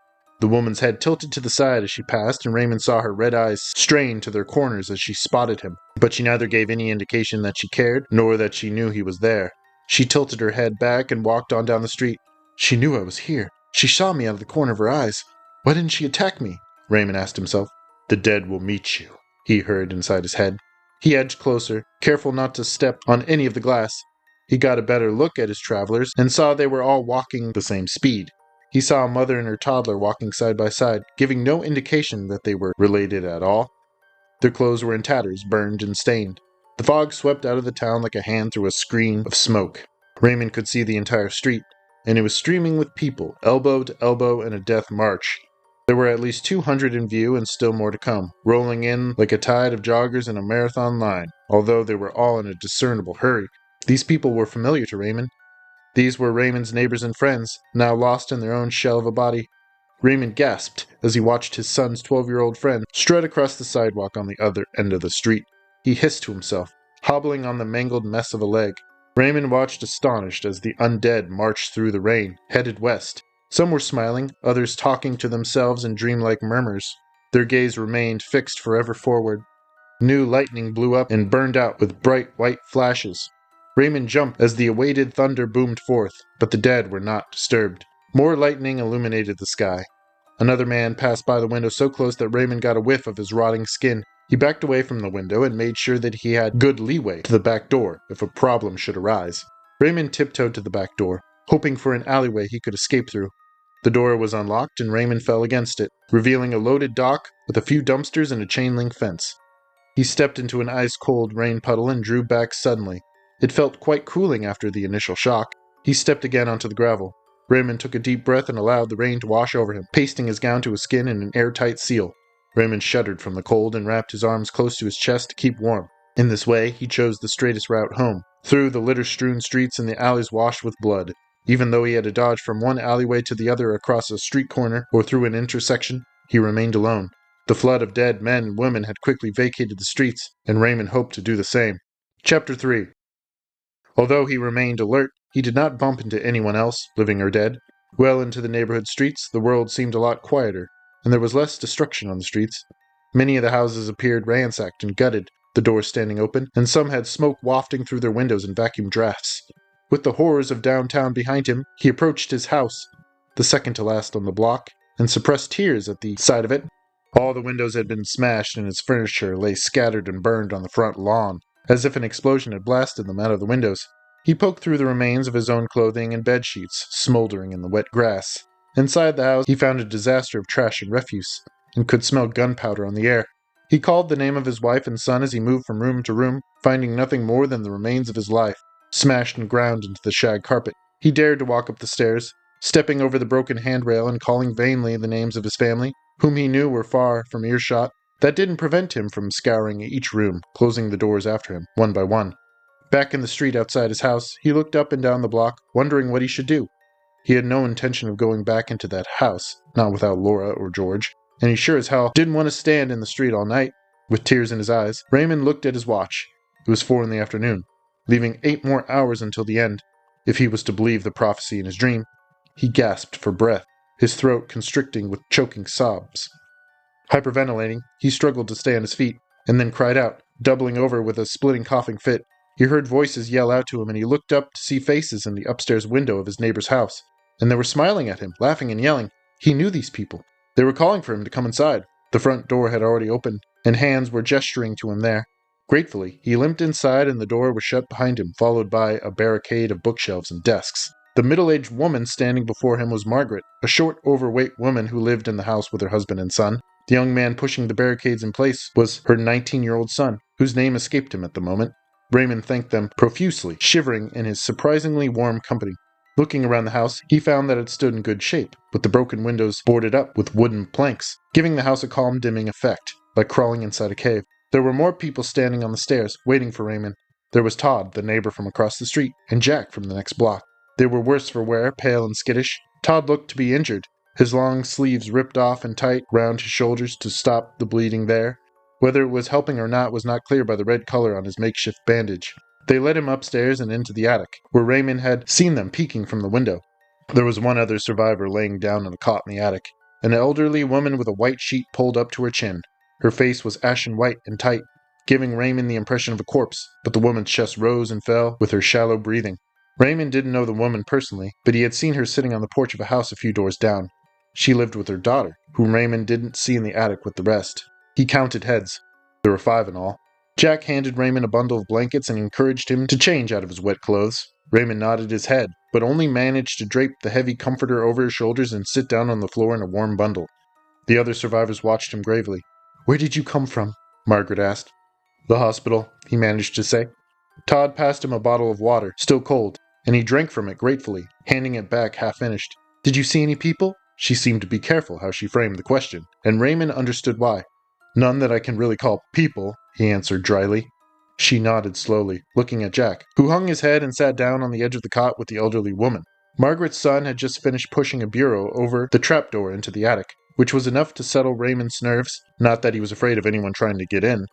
The woman's head tilted to the side as she passed, and Raymond saw her red eyes strain to their corners as she spotted him. But she neither gave any indication that she cared, nor that she knew he was there. She tilted her head back and walked on down the street. She knew I was here. She saw me out of the corner of her eyes. Why didn't she attack me? Raymond asked himself. The dead will meet you, he heard inside his head. He edged closer, careful not to step on any of the glass. He got a better look at his travelers and saw they were all walking the same speed. He saw a mother and her toddler walking side by side, giving no indication that they were related at all. Their clothes were in tatters, burned and stained. The fog swept out of the town like a hand through a screen of smoke. Raymond could see the entire street, and it was streaming with people, elbow to elbow in a death march. There were at least 200 in view and still more to come, rolling in like a tide of joggers in a marathon line, although they were all in a discernible hurry. These people were familiar to Raymond. These were Raymond's neighbors and friends, now lost in their own shell of a body. Raymond gasped as he watched his son's 12-year-old friend strut across the sidewalk on the other end of the street. He hissed to himself, hobbling on the mangled mess of a leg. Raymond watched astonished as the undead marched through the rain, headed west. Some were smiling, others talking to themselves in dreamlike murmurs. Their gaze remained fixed forever forward. New lightning blew up and burned out with bright white flashes. Raymond jumped as the awaited thunder boomed forth, but the dead were not disturbed. More lightning illuminated the sky. Another man passed by the window so close that Raymond got a whiff of his rotting skin. He backed away from the window and made sure that he had good leeway to the back door if a problem should arise. Raymond tiptoed to the back door, hoping for an alleyway he could escape through. The door was unlocked and Raymond fell against it, revealing a loaded dock with a few dumpsters and a chain-link fence. He stepped into an ice-cold rain puddle and drew back suddenly. It felt quite cooling after the initial shock. He stepped again onto the gravel. Raymond took a deep breath and allowed the rain to wash over him, pasting his gown to his skin in an airtight seal. Raymond shuddered from the cold and wrapped his arms close to his chest to keep warm. In this way, he chose the straightest route home, through the litter-strewn streets and the alleys washed with blood. Even though he had to dodge from one alleyway to the other across a street corner or through an intersection, he remained alone. The flood of dead men and women had quickly vacated the streets, and Raymond hoped to do the same. Chapter 3. Although he remained alert, he did not bump into anyone else, living or dead. Well into the neighborhood streets, the world seemed a lot quieter, and there was less destruction on the streets. Many of the houses appeared ransacked and gutted, the doors standing open, and some had smoke wafting through their windows in vacuum drafts. With the horrors of downtown behind him, he approached his house, the second to last on the block, and suppressed tears at the sight of it. All the windows had been smashed and its furniture lay scattered and burned on the front lawn, as if an explosion had blasted them out of the windows. He poked through the remains of his own clothing and bedsheets, smoldering in the wet grass. Inside the house, he found a disaster of trash and refuse, and could smell gunpowder on the air. He called the name of his wife and son as he moved from room to room, finding nothing more than the remains of his life, smashed and ground into the shag carpet. He dared to walk up the stairs, stepping over the broken handrail and calling vainly the names of his family, whom he knew were far from earshot. That didn't prevent him from scouring each room, closing the doors after him, one by one. Back in the street outside his house, he looked up and down the block, wondering what he should do. He had no intention of going back into that house, not without Laura or George, and he sure as hell didn't want to stand in the street all night. With tears in his eyes, Raymond looked at his watch. It was 4 in the afternoon. leaving 8 more hours until the end, if he was to believe the prophecy in his dream. He gasped for breath, his throat constricting with choking sobs. Hyperventilating, he struggled to stay on his feet, and then cried out, doubling over with a splitting coughing fit. He heard voices yell out to him, and he looked up to see faces in the upstairs window of his neighbor's house. And they were smiling at him, laughing and yelling. He knew these people. They were calling for him to come inside. The front door had already opened, and hands were gesturing to him there. Gratefully, he limped inside, and the door was shut behind him, followed by a barricade of bookshelves and desks. The middle-aged woman standing before him was Margaret, a short, overweight woman who lived in the house with her husband and son. The young man pushing the barricades in place was her 19-year-old son, whose name escaped him at the moment. Raymond thanked them profusely, shivering in his surprisingly warm company. Looking around the house, he found that it stood in good shape, with the broken windows boarded up with wooden planks, giving the house a calm, dimming effect, like crawling inside a cave. There were more people standing on the stairs, waiting for Raymond. There was Todd, the neighbor from across the street, and Jack from the next block. They were worse for wear, pale and skittish. Todd looked to be injured, his long sleeves ripped off and tight round his shoulders to stop the bleeding there. Whether it was helping or not was not clear by the red color on his makeshift bandage. They led him upstairs and into the attic, where Raymond had seen them peeking from the window. There was one other survivor laying down on a cot in the attic, an elderly woman with a white sheet pulled up to her chin. Her face was ashen white and tight, giving Raymond the impression of a corpse, but the woman's chest rose and fell with her shallow breathing. Raymond didn't know the woman personally, but he had seen her sitting on the porch of a house a few doors down. She lived with her daughter, whom Raymond didn't see in the attic with the rest. He counted heads. There were 5 in all. Jack handed Raymond a bundle of blankets and encouraged him to change out of his wet clothes. Raymond nodded his head, but only managed to drape the heavy comforter over his shoulders and sit down on the floor in a warm bundle. The other survivors watched him gravely. "Where did you come from?" Margaret asked. "The hospital," he managed to say. Todd passed him a bottle of water, still cold, and he drank from it gratefully, handing it back half-finished. "Did you see any people?" She seemed to be careful how she framed the question, and Raymond understood why. "None that I can really call people," he answered dryly. She nodded slowly, looking at Jack, who hung his head and sat down on the edge of the cot with the elderly woman. Margaret's son had just finished pushing a bureau over the trapdoor into the attic, which was enough to settle Raymond's nerves, not that he was afraid of anyone trying to get in.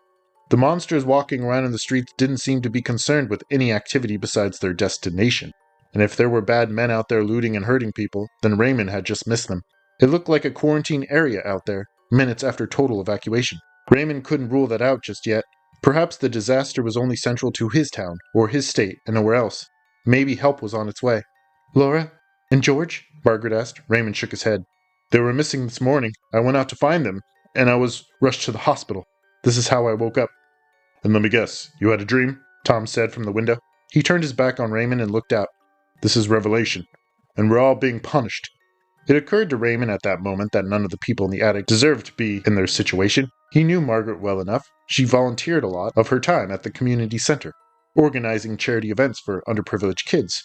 The monsters walking around in the streets didn't seem to be concerned with any activity besides their destination. And if there were bad men out there looting and hurting people, then Raymond had just missed them. It looked like a quarantine area out there, minutes after total evacuation. Raymond couldn't rule that out just yet. Perhaps the disaster was only central to his town, or his state, and nowhere else. Maybe help was on its way. "Laura? And George?" Margaret asked. Raymond shook his head. "They were missing this morning. I went out to find them, and I was rushed to the hospital. This is how I woke up." "And let me guess, you had a dream?" Tom said from the window. He turned his back on Raymond and looked out. "This is revelation, and we're all being punished." It occurred to Raymond at that moment that none of the people in the attic deserved to be in their situation. He knew Margaret well enough. She volunteered a lot of her time at the community center, organizing charity events for underprivileged kids.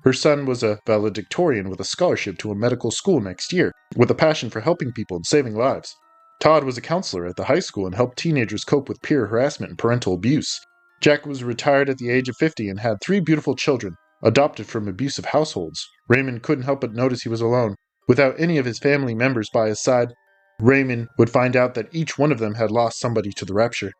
Her son was a valedictorian with a scholarship to a medical school next year, with a passion for helping people and saving lives. Todd was a counselor at the high school and helped teenagers cope with peer harassment and parental abuse. Jack was retired at the age of 50 and had 3 beautiful children, adopted from abusive households. Raymond couldn't help but notice he was alone. Without any of his family members by his side, Raymond would find out that each one of them had lost somebody to the Rapture.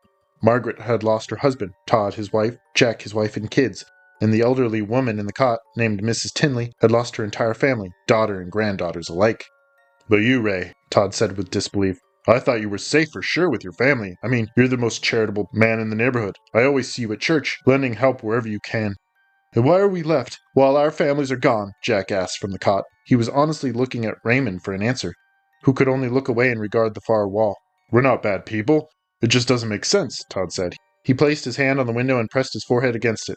Margaret had lost her husband, Todd his wife, Jack his wife and kids, and the elderly woman in the cot, named Mrs. Tinley, had lost her entire family, daughter and granddaughters alike. "But you, Ray," Todd said with disbelief, "I thought you were safe for sure with your family. I mean, you're the most charitable man in the neighborhood. I always see you at church, lending help wherever you can." "And why are we left while our families are gone?" Jack asked from the cot. He was honestly looking at Raymond for an answer, who could only look away and regard the far wall. "We're not bad people. It just doesn't make sense," Todd said. He placed his hand on the window and pressed his forehead against it.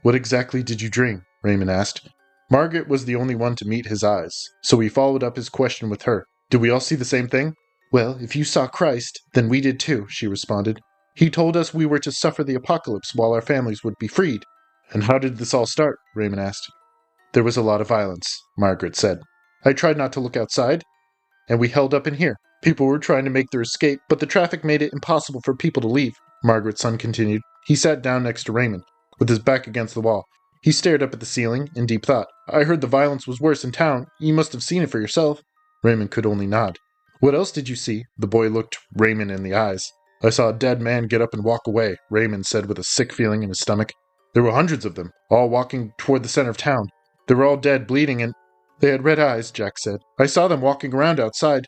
"What exactly did you dream?" Raymond asked. Margaret was the only one to meet his eyes, so he followed up his question with her. "Did we all see the same thing?" "Well, if you saw Christ, then we did too," she responded. "He told us we were to suffer the apocalypse while our families would be freed." "And how did this all start?" Raymond asked. "There was a lot of violence," Margaret said. "I tried not to look outside, and we held up in here. People were trying to make their escape, but the traffic made it impossible for people to leave," Margaret's son continued. He sat down next to Raymond, with his back against the wall. He stared up at the ceiling, in deep thought. "I heard the violence was worse in town. You must have seen it for yourself." Raymond could only nod. "What else did you see?" The boy looked Raymond in the eyes. "I saw a dead man get up and walk away," Raymond said with a sick feeling in his stomach. There were hundreds of them, all walking toward the center of town. They were all dead, bleeding, and they had red eyes, Jack said. I saw them walking around outside.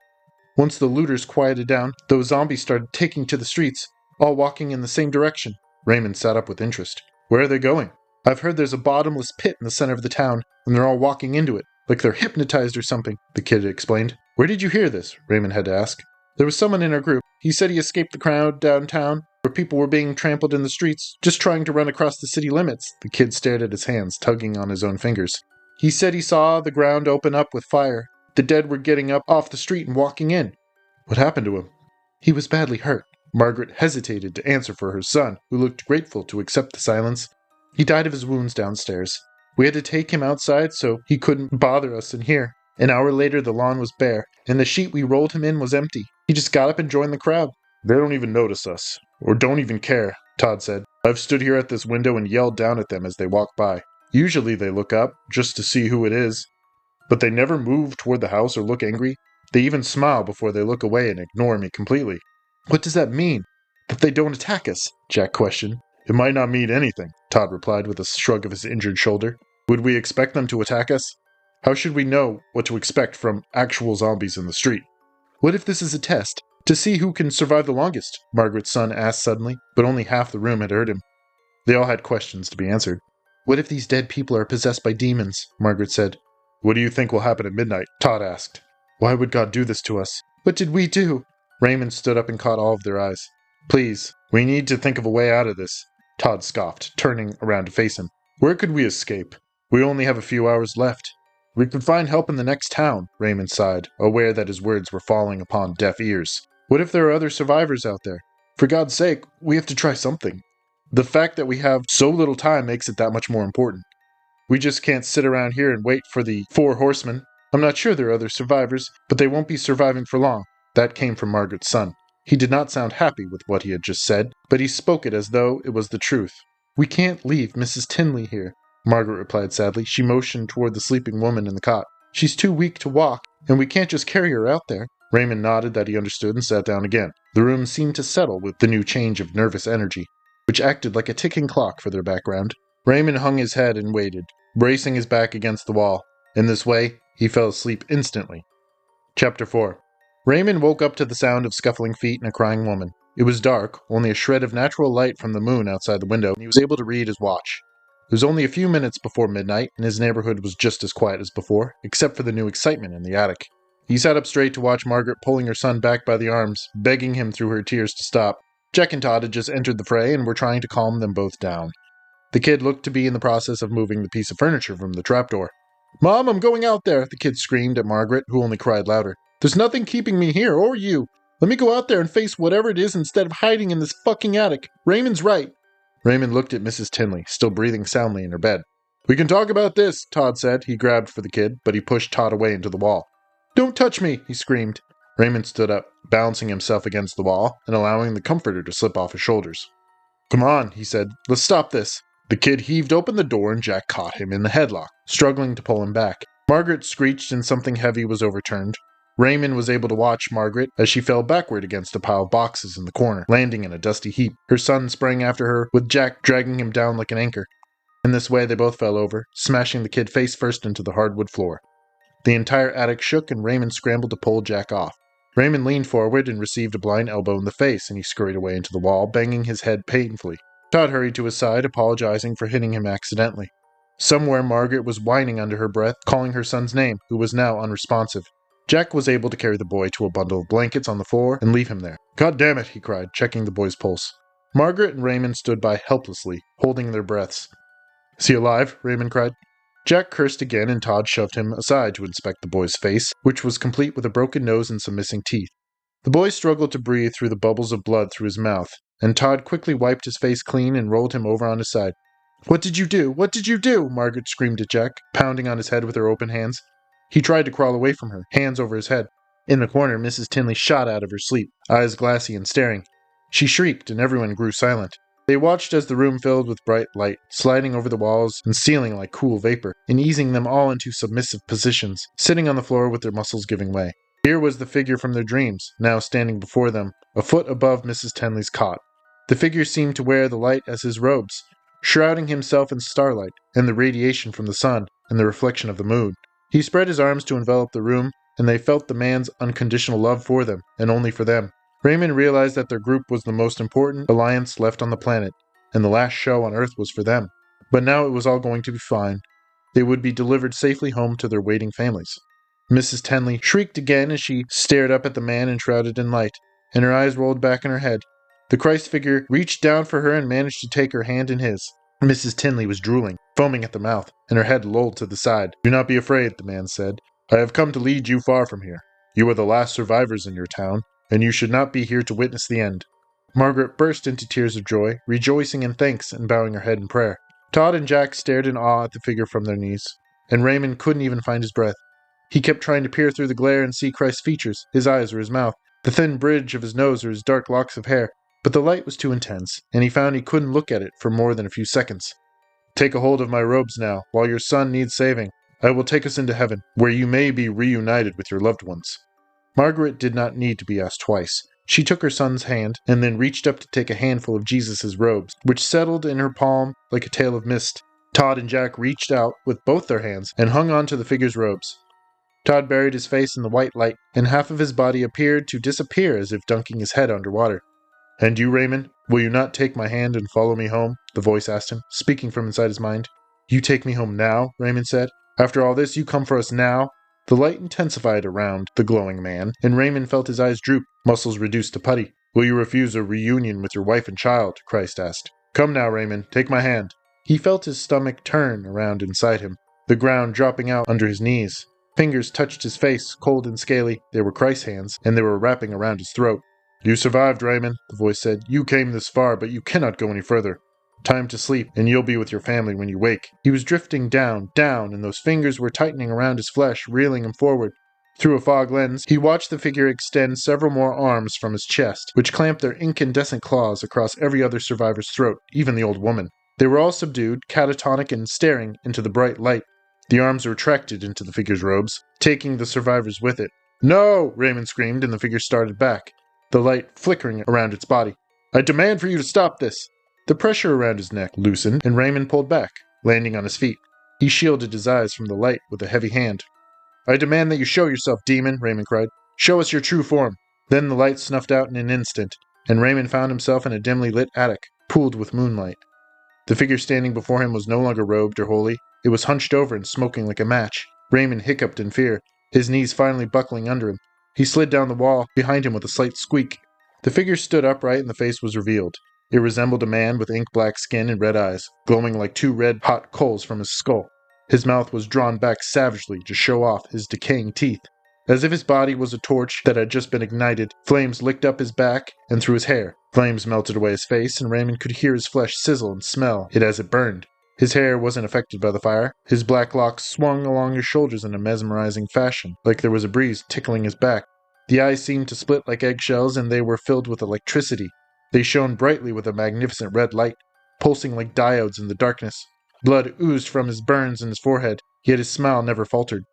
Once the looters quieted down, those zombies started taking to the streets, all walking in the same direction. Raymond sat up with interest. Where are they going? I've heard there's a bottomless pit in the center of the town, and they're all walking into it, like they're hypnotized or something, the kid explained. Where did you hear this? Raymond had to ask. There was someone in our group. He said he escaped the crowd downtown, where people were being trampled in the streets, just trying to run across the city limits. The kid stared at his hands, tugging on his own fingers. He said he saw the ground open up with fire. The dead were getting up off the street and walking in. What happened to him? He was badly hurt. Margaret hesitated to answer for her son, who looked grateful to accept the silence. He died of his wounds downstairs. We had to take him outside so he couldn't bother us in here. An hour later, the lawn was bare, and the sheet we rolled him in was empty. He just got up and joined the crowd. They don't even notice us, or don't even care, Todd said. I've stood here at this window and yelled down at them as they walk by. Usually they look up, just to see who it is. But they never move toward the house or look angry. They even smile before they look away and ignore me completely. What does that mean? That they don't attack us? Jack questioned. It might not mean anything, Todd replied with a shrug of his injured shoulder. Would we expect them to attack us? How should we know what to expect from actual zombies in the street? What if this is a test? To see who can survive the longest? Margaret's son asked suddenly, but only half the room had heard him. They all had questions to be answered. What if these dead people are possessed by demons? Margaret said. What do you think will happen at midnight? Todd asked. Why would God do this to us? What did we do? Raymond stood up and caught all of their eyes. Please, we need to think of a way out of this, Todd scoffed, turning around to face him. Where could we escape? We only have a few hours left. We could find help in the next town, Raymond sighed, aware that his words were falling upon deaf ears. What if there are other survivors out there? For God's sake, we have to try something. The fact that we have so little time makes it that much more important. We just can't sit around here and wait for the 4 horsemen. I'm not sure there are other survivors, but they won't be surviving for long. That came from Margaret's son. He did not sound happy with what he had just said, but he spoke it as though it was the truth. We can't leave Mrs. Tinley here, Margaret replied sadly. She motioned toward the sleeping woman in the cot. She's too weak to walk, and we can't just carry her out there. Raymond nodded that he understood and sat down again. The room seemed to settle with the new change of nervous energy, which acted like a ticking clock for their background. Raymond hung his head and waited, bracing his back against the wall. In this way, he fell asleep instantly. Chapter 4. Raymond woke up to the sound of scuffling feet and a crying woman. It was dark, only a shred of natural light from the moon outside the window, and he was able to read his watch. It was only a few minutes before midnight, and his neighborhood was just as quiet as before, except for the new excitement in the attic. He sat up straight to watch Margaret pulling her son back by the arms, begging him through her tears to stop. Jack and Todd had just entered the fray and were trying to calm them both down. The kid looked to be in the process of moving the piece of furniture from the trapdoor. Mom, I'm going out there, the kid screamed at Margaret, who only cried louder. There's nothing keeping me here, or you. Let me go out there and face whatever it is instead of hiding in this fucking attic. Raymond's right. Raymond looked at Mrs. Tinley, still breathing soundly in her bed. We can talk about this, Todd said. He grabbed for the kid, but he pushed Todd away into the wall. Don't touch me, he screamed. Raymond stood up, balancing himself against the wall and allowing the comforter to slip off his shoulders. Come on, he said. Let's stop this. The kid heaved open the door and Jack caught him in the headlock, struggling to pull him back. Margaret screeched and something heavy was overturned. Raymond was able to watch Margaret as she fell backward against a pile of boxes in the corner, landing in a dusty heap. Her son sprang after her, with Jack dragging him down like an anchor. In this way, they both fell over, smashing the kid face first into the hardwood floor. The entire attic shook and Raymond scrambled to pull Jack off. Raymond leaned forward and received a blind elbow in the face, and he scurried away into the wall, banging his head painfully. Todd hurried to his side, apologizing for hitting him accidentally. Somewhere Margaret was whining under her breath, calling her son's name, who was now unresponsive. Jack was able to carry the boy to a bundle of blankets on the floor and leave him there. God damn it, he cried, checking the boy's pulse. Margaret and Raymond stood by helplessly, holding their breaths. Is he alive? Raymond cried. Jack cursed again and Todd shoved him aside to inspect the boy's face, which was complete with a broken nose and some missing teeth. The boy struggled to breathe through the bubbles of blood through his mouth, and Todd quickly wiped his face clean and rolled him over on his side. What did you do? What did you do? Margaret screamed at Jack, pounding on his head with her open hands. He tried to crawl away from her, hands over his head. In the corner, Mrs. Tinley shot out of her sleep, eyes glassy and staring. She shrieked, and everyone grew silent. They watched as the room filled with bright light, sliding over the walls and ceiling like cool vapor, and easing them all into submissive positions, sitting on the floor with their muscles giving way. Here was the figure from their dreams, now standing before them, a foot above Mrs. Tinley's cot. The figure seemed to wear the light as his robes. shrouding himself in starlight and the radiation from the sun and the reflection of the moon. He spread his arms to envelop the room, and they felt the man's unconditional love for them, and only for them. Raymond realized that their group was the most important alliance left on the planet, and the last show on Earth was for them. But now it was all going to be fine. They would be delivered safely home to their waiting families. Mrs. Tenley shrieked again as she stared up at the man enshrouded in light, and her eyes rolled back in her head. The Christ figure reached down for her and managed to take her hand in his. Mrs. Tenley was drooling, foaming at the mouth, and her head lolled to the side. "Do not be afraid," the man said. "I have come to lead you far from here. You are the last survivors in your town, and you should not be here to witness the end." Margaret burst into tears of joy, rejoicing in thanks and bowing her head in prayer. Todd and Jack stared in awe at the figure from their knees, and Raymond couldn't even find his breath. He kept trying to peer through the glare and see Christ's features, his eyes or his mouth, the thin bridge of his nose or his dark locks of hair, but the light was too intense, and he found he couldn't look at it for more than a few seconds. "Take a hold of my robes now, while your son needs saving. I will take us into heaven, where you may be reunited with your loved ones." Margaret did not need to be asked twice. She took her son's hand, and then reached up to take a handful of Jesus' robes, which settled in her palm like a tail of mist. Todd and Jack reached out with both their hands and hung on to the figure's robes. Todd buried his face in the white light, and half of his body appeared to disappear as if dunking his head underwater. "And you, Raymond, will you not take my hand and follow me home?" the voice asked him, speaking from inside his mind. "You take me home now?" Raymond said. "After all this, you come for us now?" The light intensified around the glowing man, and Raymond felt his eyes droop, muscles reduced to putty. "Will you refuse a reunion with your wife and child?" Christ asked. "Come now, Raymond, take my hand." He felt his stomach turn around inside him, the ground dropping out under his knees. Fingers touched his face, cold and scaly. They were Christ's hands, and they were wrapping around his throat. "You survived, Raymond," the voice said. "You came this far, but you cannot go any further. Time to sleep, and you'll be with your family when you wake." He was drifting down, and those fingers were tightening around his flesh, reeling him forward. Through a fog lens, he watched the figure extend several more arms from his chest, which clamped their incandescent claws across every other survivor's throat, even the old woman. They were all subdued, catatonic, and staring into the bright light. The arms retracted into the figure's robes, taking the survivors with it. "No!" Raymond screamed, and the figure started back, the light flickering around its body. "I demand for you to stop this!" The pressure around his neck loosened, and Raymond pulled back, landing on his feet. He shielded his eyes from the light with a heavy hand. "I demand that you show yourself, demon!" Raymond cried. "Show us your true form!" Then the light snuffed out in an instant, and Raymond found himself in a dimly lit attic, pooled with moonlight. The figure standing before him was no longer robed or holy. It was hunched over and smoking like a match. Raymond hiccuped in fear, his knees finally buckling under him. He slid down the wall behind him with a slight squeak. The figure stood upright and the face was revealed. It resembled a man with ink-black skin and red eyes, glowing like two red hot coals from his skull. His mouth was drawn back savagely to show off his decaying teeth. As if his body was a torch that had just been ignited, flames licked up his back and through his hair. Flames melted away his face, and Raymond could hear his flesh sizzle and smell it as it burned. His hair wasn't affected by the fire. His black locks swung along his shoulders in a mesmerizing fashion, like there was a breeze tickling his back. The eyes seemed to split like eggshells, and they were filled with electricity. They shone brightly with a magnificent red light, pulsing like diodes in the darkness. Blood oozed from his burns in his forehead, yet his smile never faltered.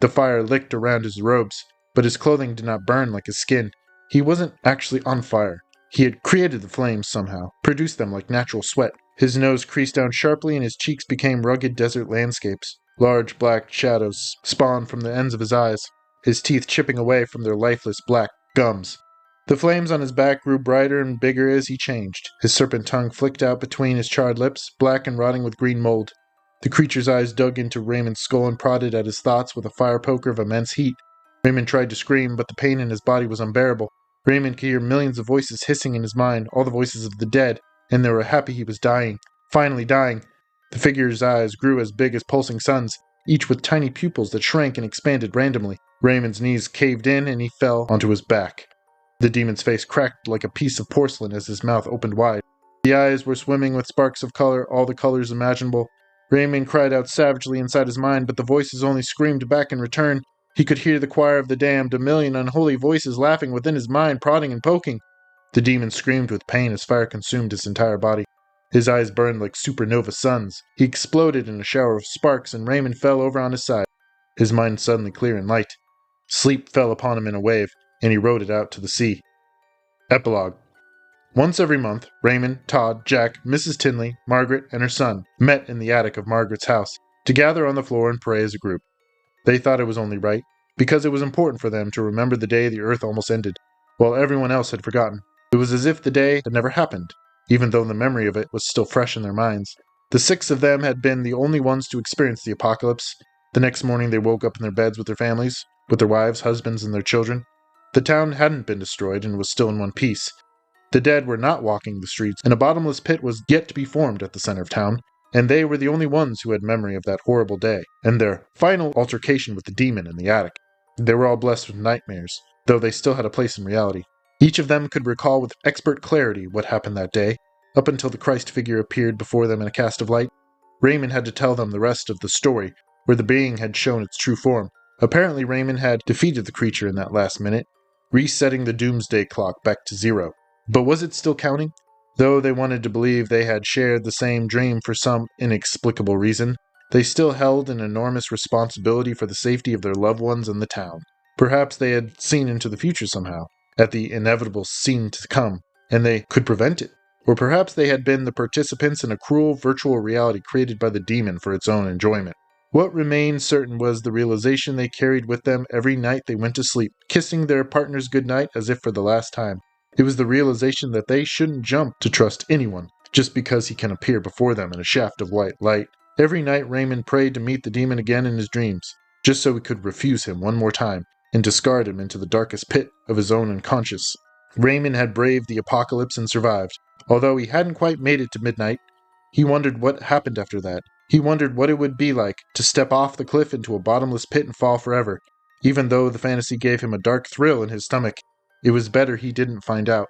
The fire licked around his robes, but his clothing did not burn like his skin. He wasn't actually on fire. He had created the flames somehow, produced them like natural sweat. His nose creased down sharply and his cheeks became rugged desert landscapes. Large black shadows spawned from the ends of his eyes, his teeth chipping away from their lifeless black gums. The flames on his back grew brighter and bigger as he changed. His serpent tongue flicked out between his charred lips, black and rotting with green mold. The creature's eyes dug into Raymond's skull and prodded at his thoughts with a fire poker of immense heat. Raymond tried to scream, but the pain in his body was unbearable. Raymond could hear millions of voices hissing in his mind, all the voices of the dead, and they were happy he was dying. Finally dying. The figure's eyes grew as big as pulsing suns, each with tiny pupils that shrank and expanded randomly. Raymond's knees caved in, and he fell onto his back. The demon's face cracked like a piece of porcelain as his mouth opened wide. The eyes were swimming with sparks of color, all the colors imaginable. Raymond cried out savagely inside his mind, but the voices only screamed back in return. He could hear the choir of the damned, a million unholy voices laughing within his mind, prodding and poking. The demon screamed with pain as fire consumed his entire body. His eyes burned like supernova suns. He exploded in a shower of sparks, and Raymond fell over on his side, his mind suddenly clear and light. Sleep fell upon him in a wave, and he rode it out to the sea. Epilogue. Once every month, Raymond, Todd, Jack, Mrs. Tinley, Margaret, and her son met in the attic of Margaret's house to gather on the floor and pray as a group. They thought it was only right, because it was important for them to remember the day the earth almost ended, while everyone else had forgotten. It was as if the day had never happened, even though the memory of it was still fresh in their minds. The 6 of them had been the only ones to experience the apocalypse. The next morning they woke up in their beds with their families, with their wives, husbands, and their children. The town hadn't been destroyed and was still in one piece. The dead were not walking the streets, and a bottomless pit was yet to be formed at the center of town, and they were the only ones who had memory of that horrible day, and their final altercation with the demon in the attic. They were all blessed with nightmares, though they still had a place in reality. Each of them could recall with expert clarity what happened that day, up until the Christ figure appeared before them in a cast of light. Raymond had to tell them the rest of the story, where the being had shown its true form. Apparently Raymond had defeated the creature in that last minute, resetting the doomsday clock back to 0. But was it still counting? Though they wanted to believe they had shared the same dream for some inexplicable reason, they still held an enormous responsibility for the safety of their loved ones and the town. Perhaps they had seen into the future somehow, at the inevitable scene to come, and they could prevent it. Or perhaps they had been the participants in a cruel virtual reality created by the demon for its own enjoyment. What remained certain was the realization they carried with them every night they went to sleep, kissing their partners goodnight as if for the last time. It was the realization that they shouldn't jump to trust anyone, just because he can appear before them in a shaft of white light. Every night Raymond prayed to meet the demon again in his dreams, just so he could refuse him one more time, and discard him into the darkest pit of his own unconscious. Raymond had braved the apocalypse and survived. Although he hadn't quite made it to midnight, he wondered what happened after that. He wondered what it would be like to step off the cliff into a bottomless pit and fall forever. Even though the fantasy gave him a dark thrill in his stomach, it was better he didn't find out.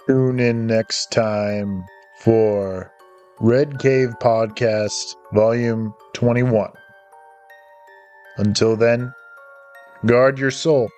Tune in next time for Red Cave Podcast, Volume 21. Until then, guard your soul.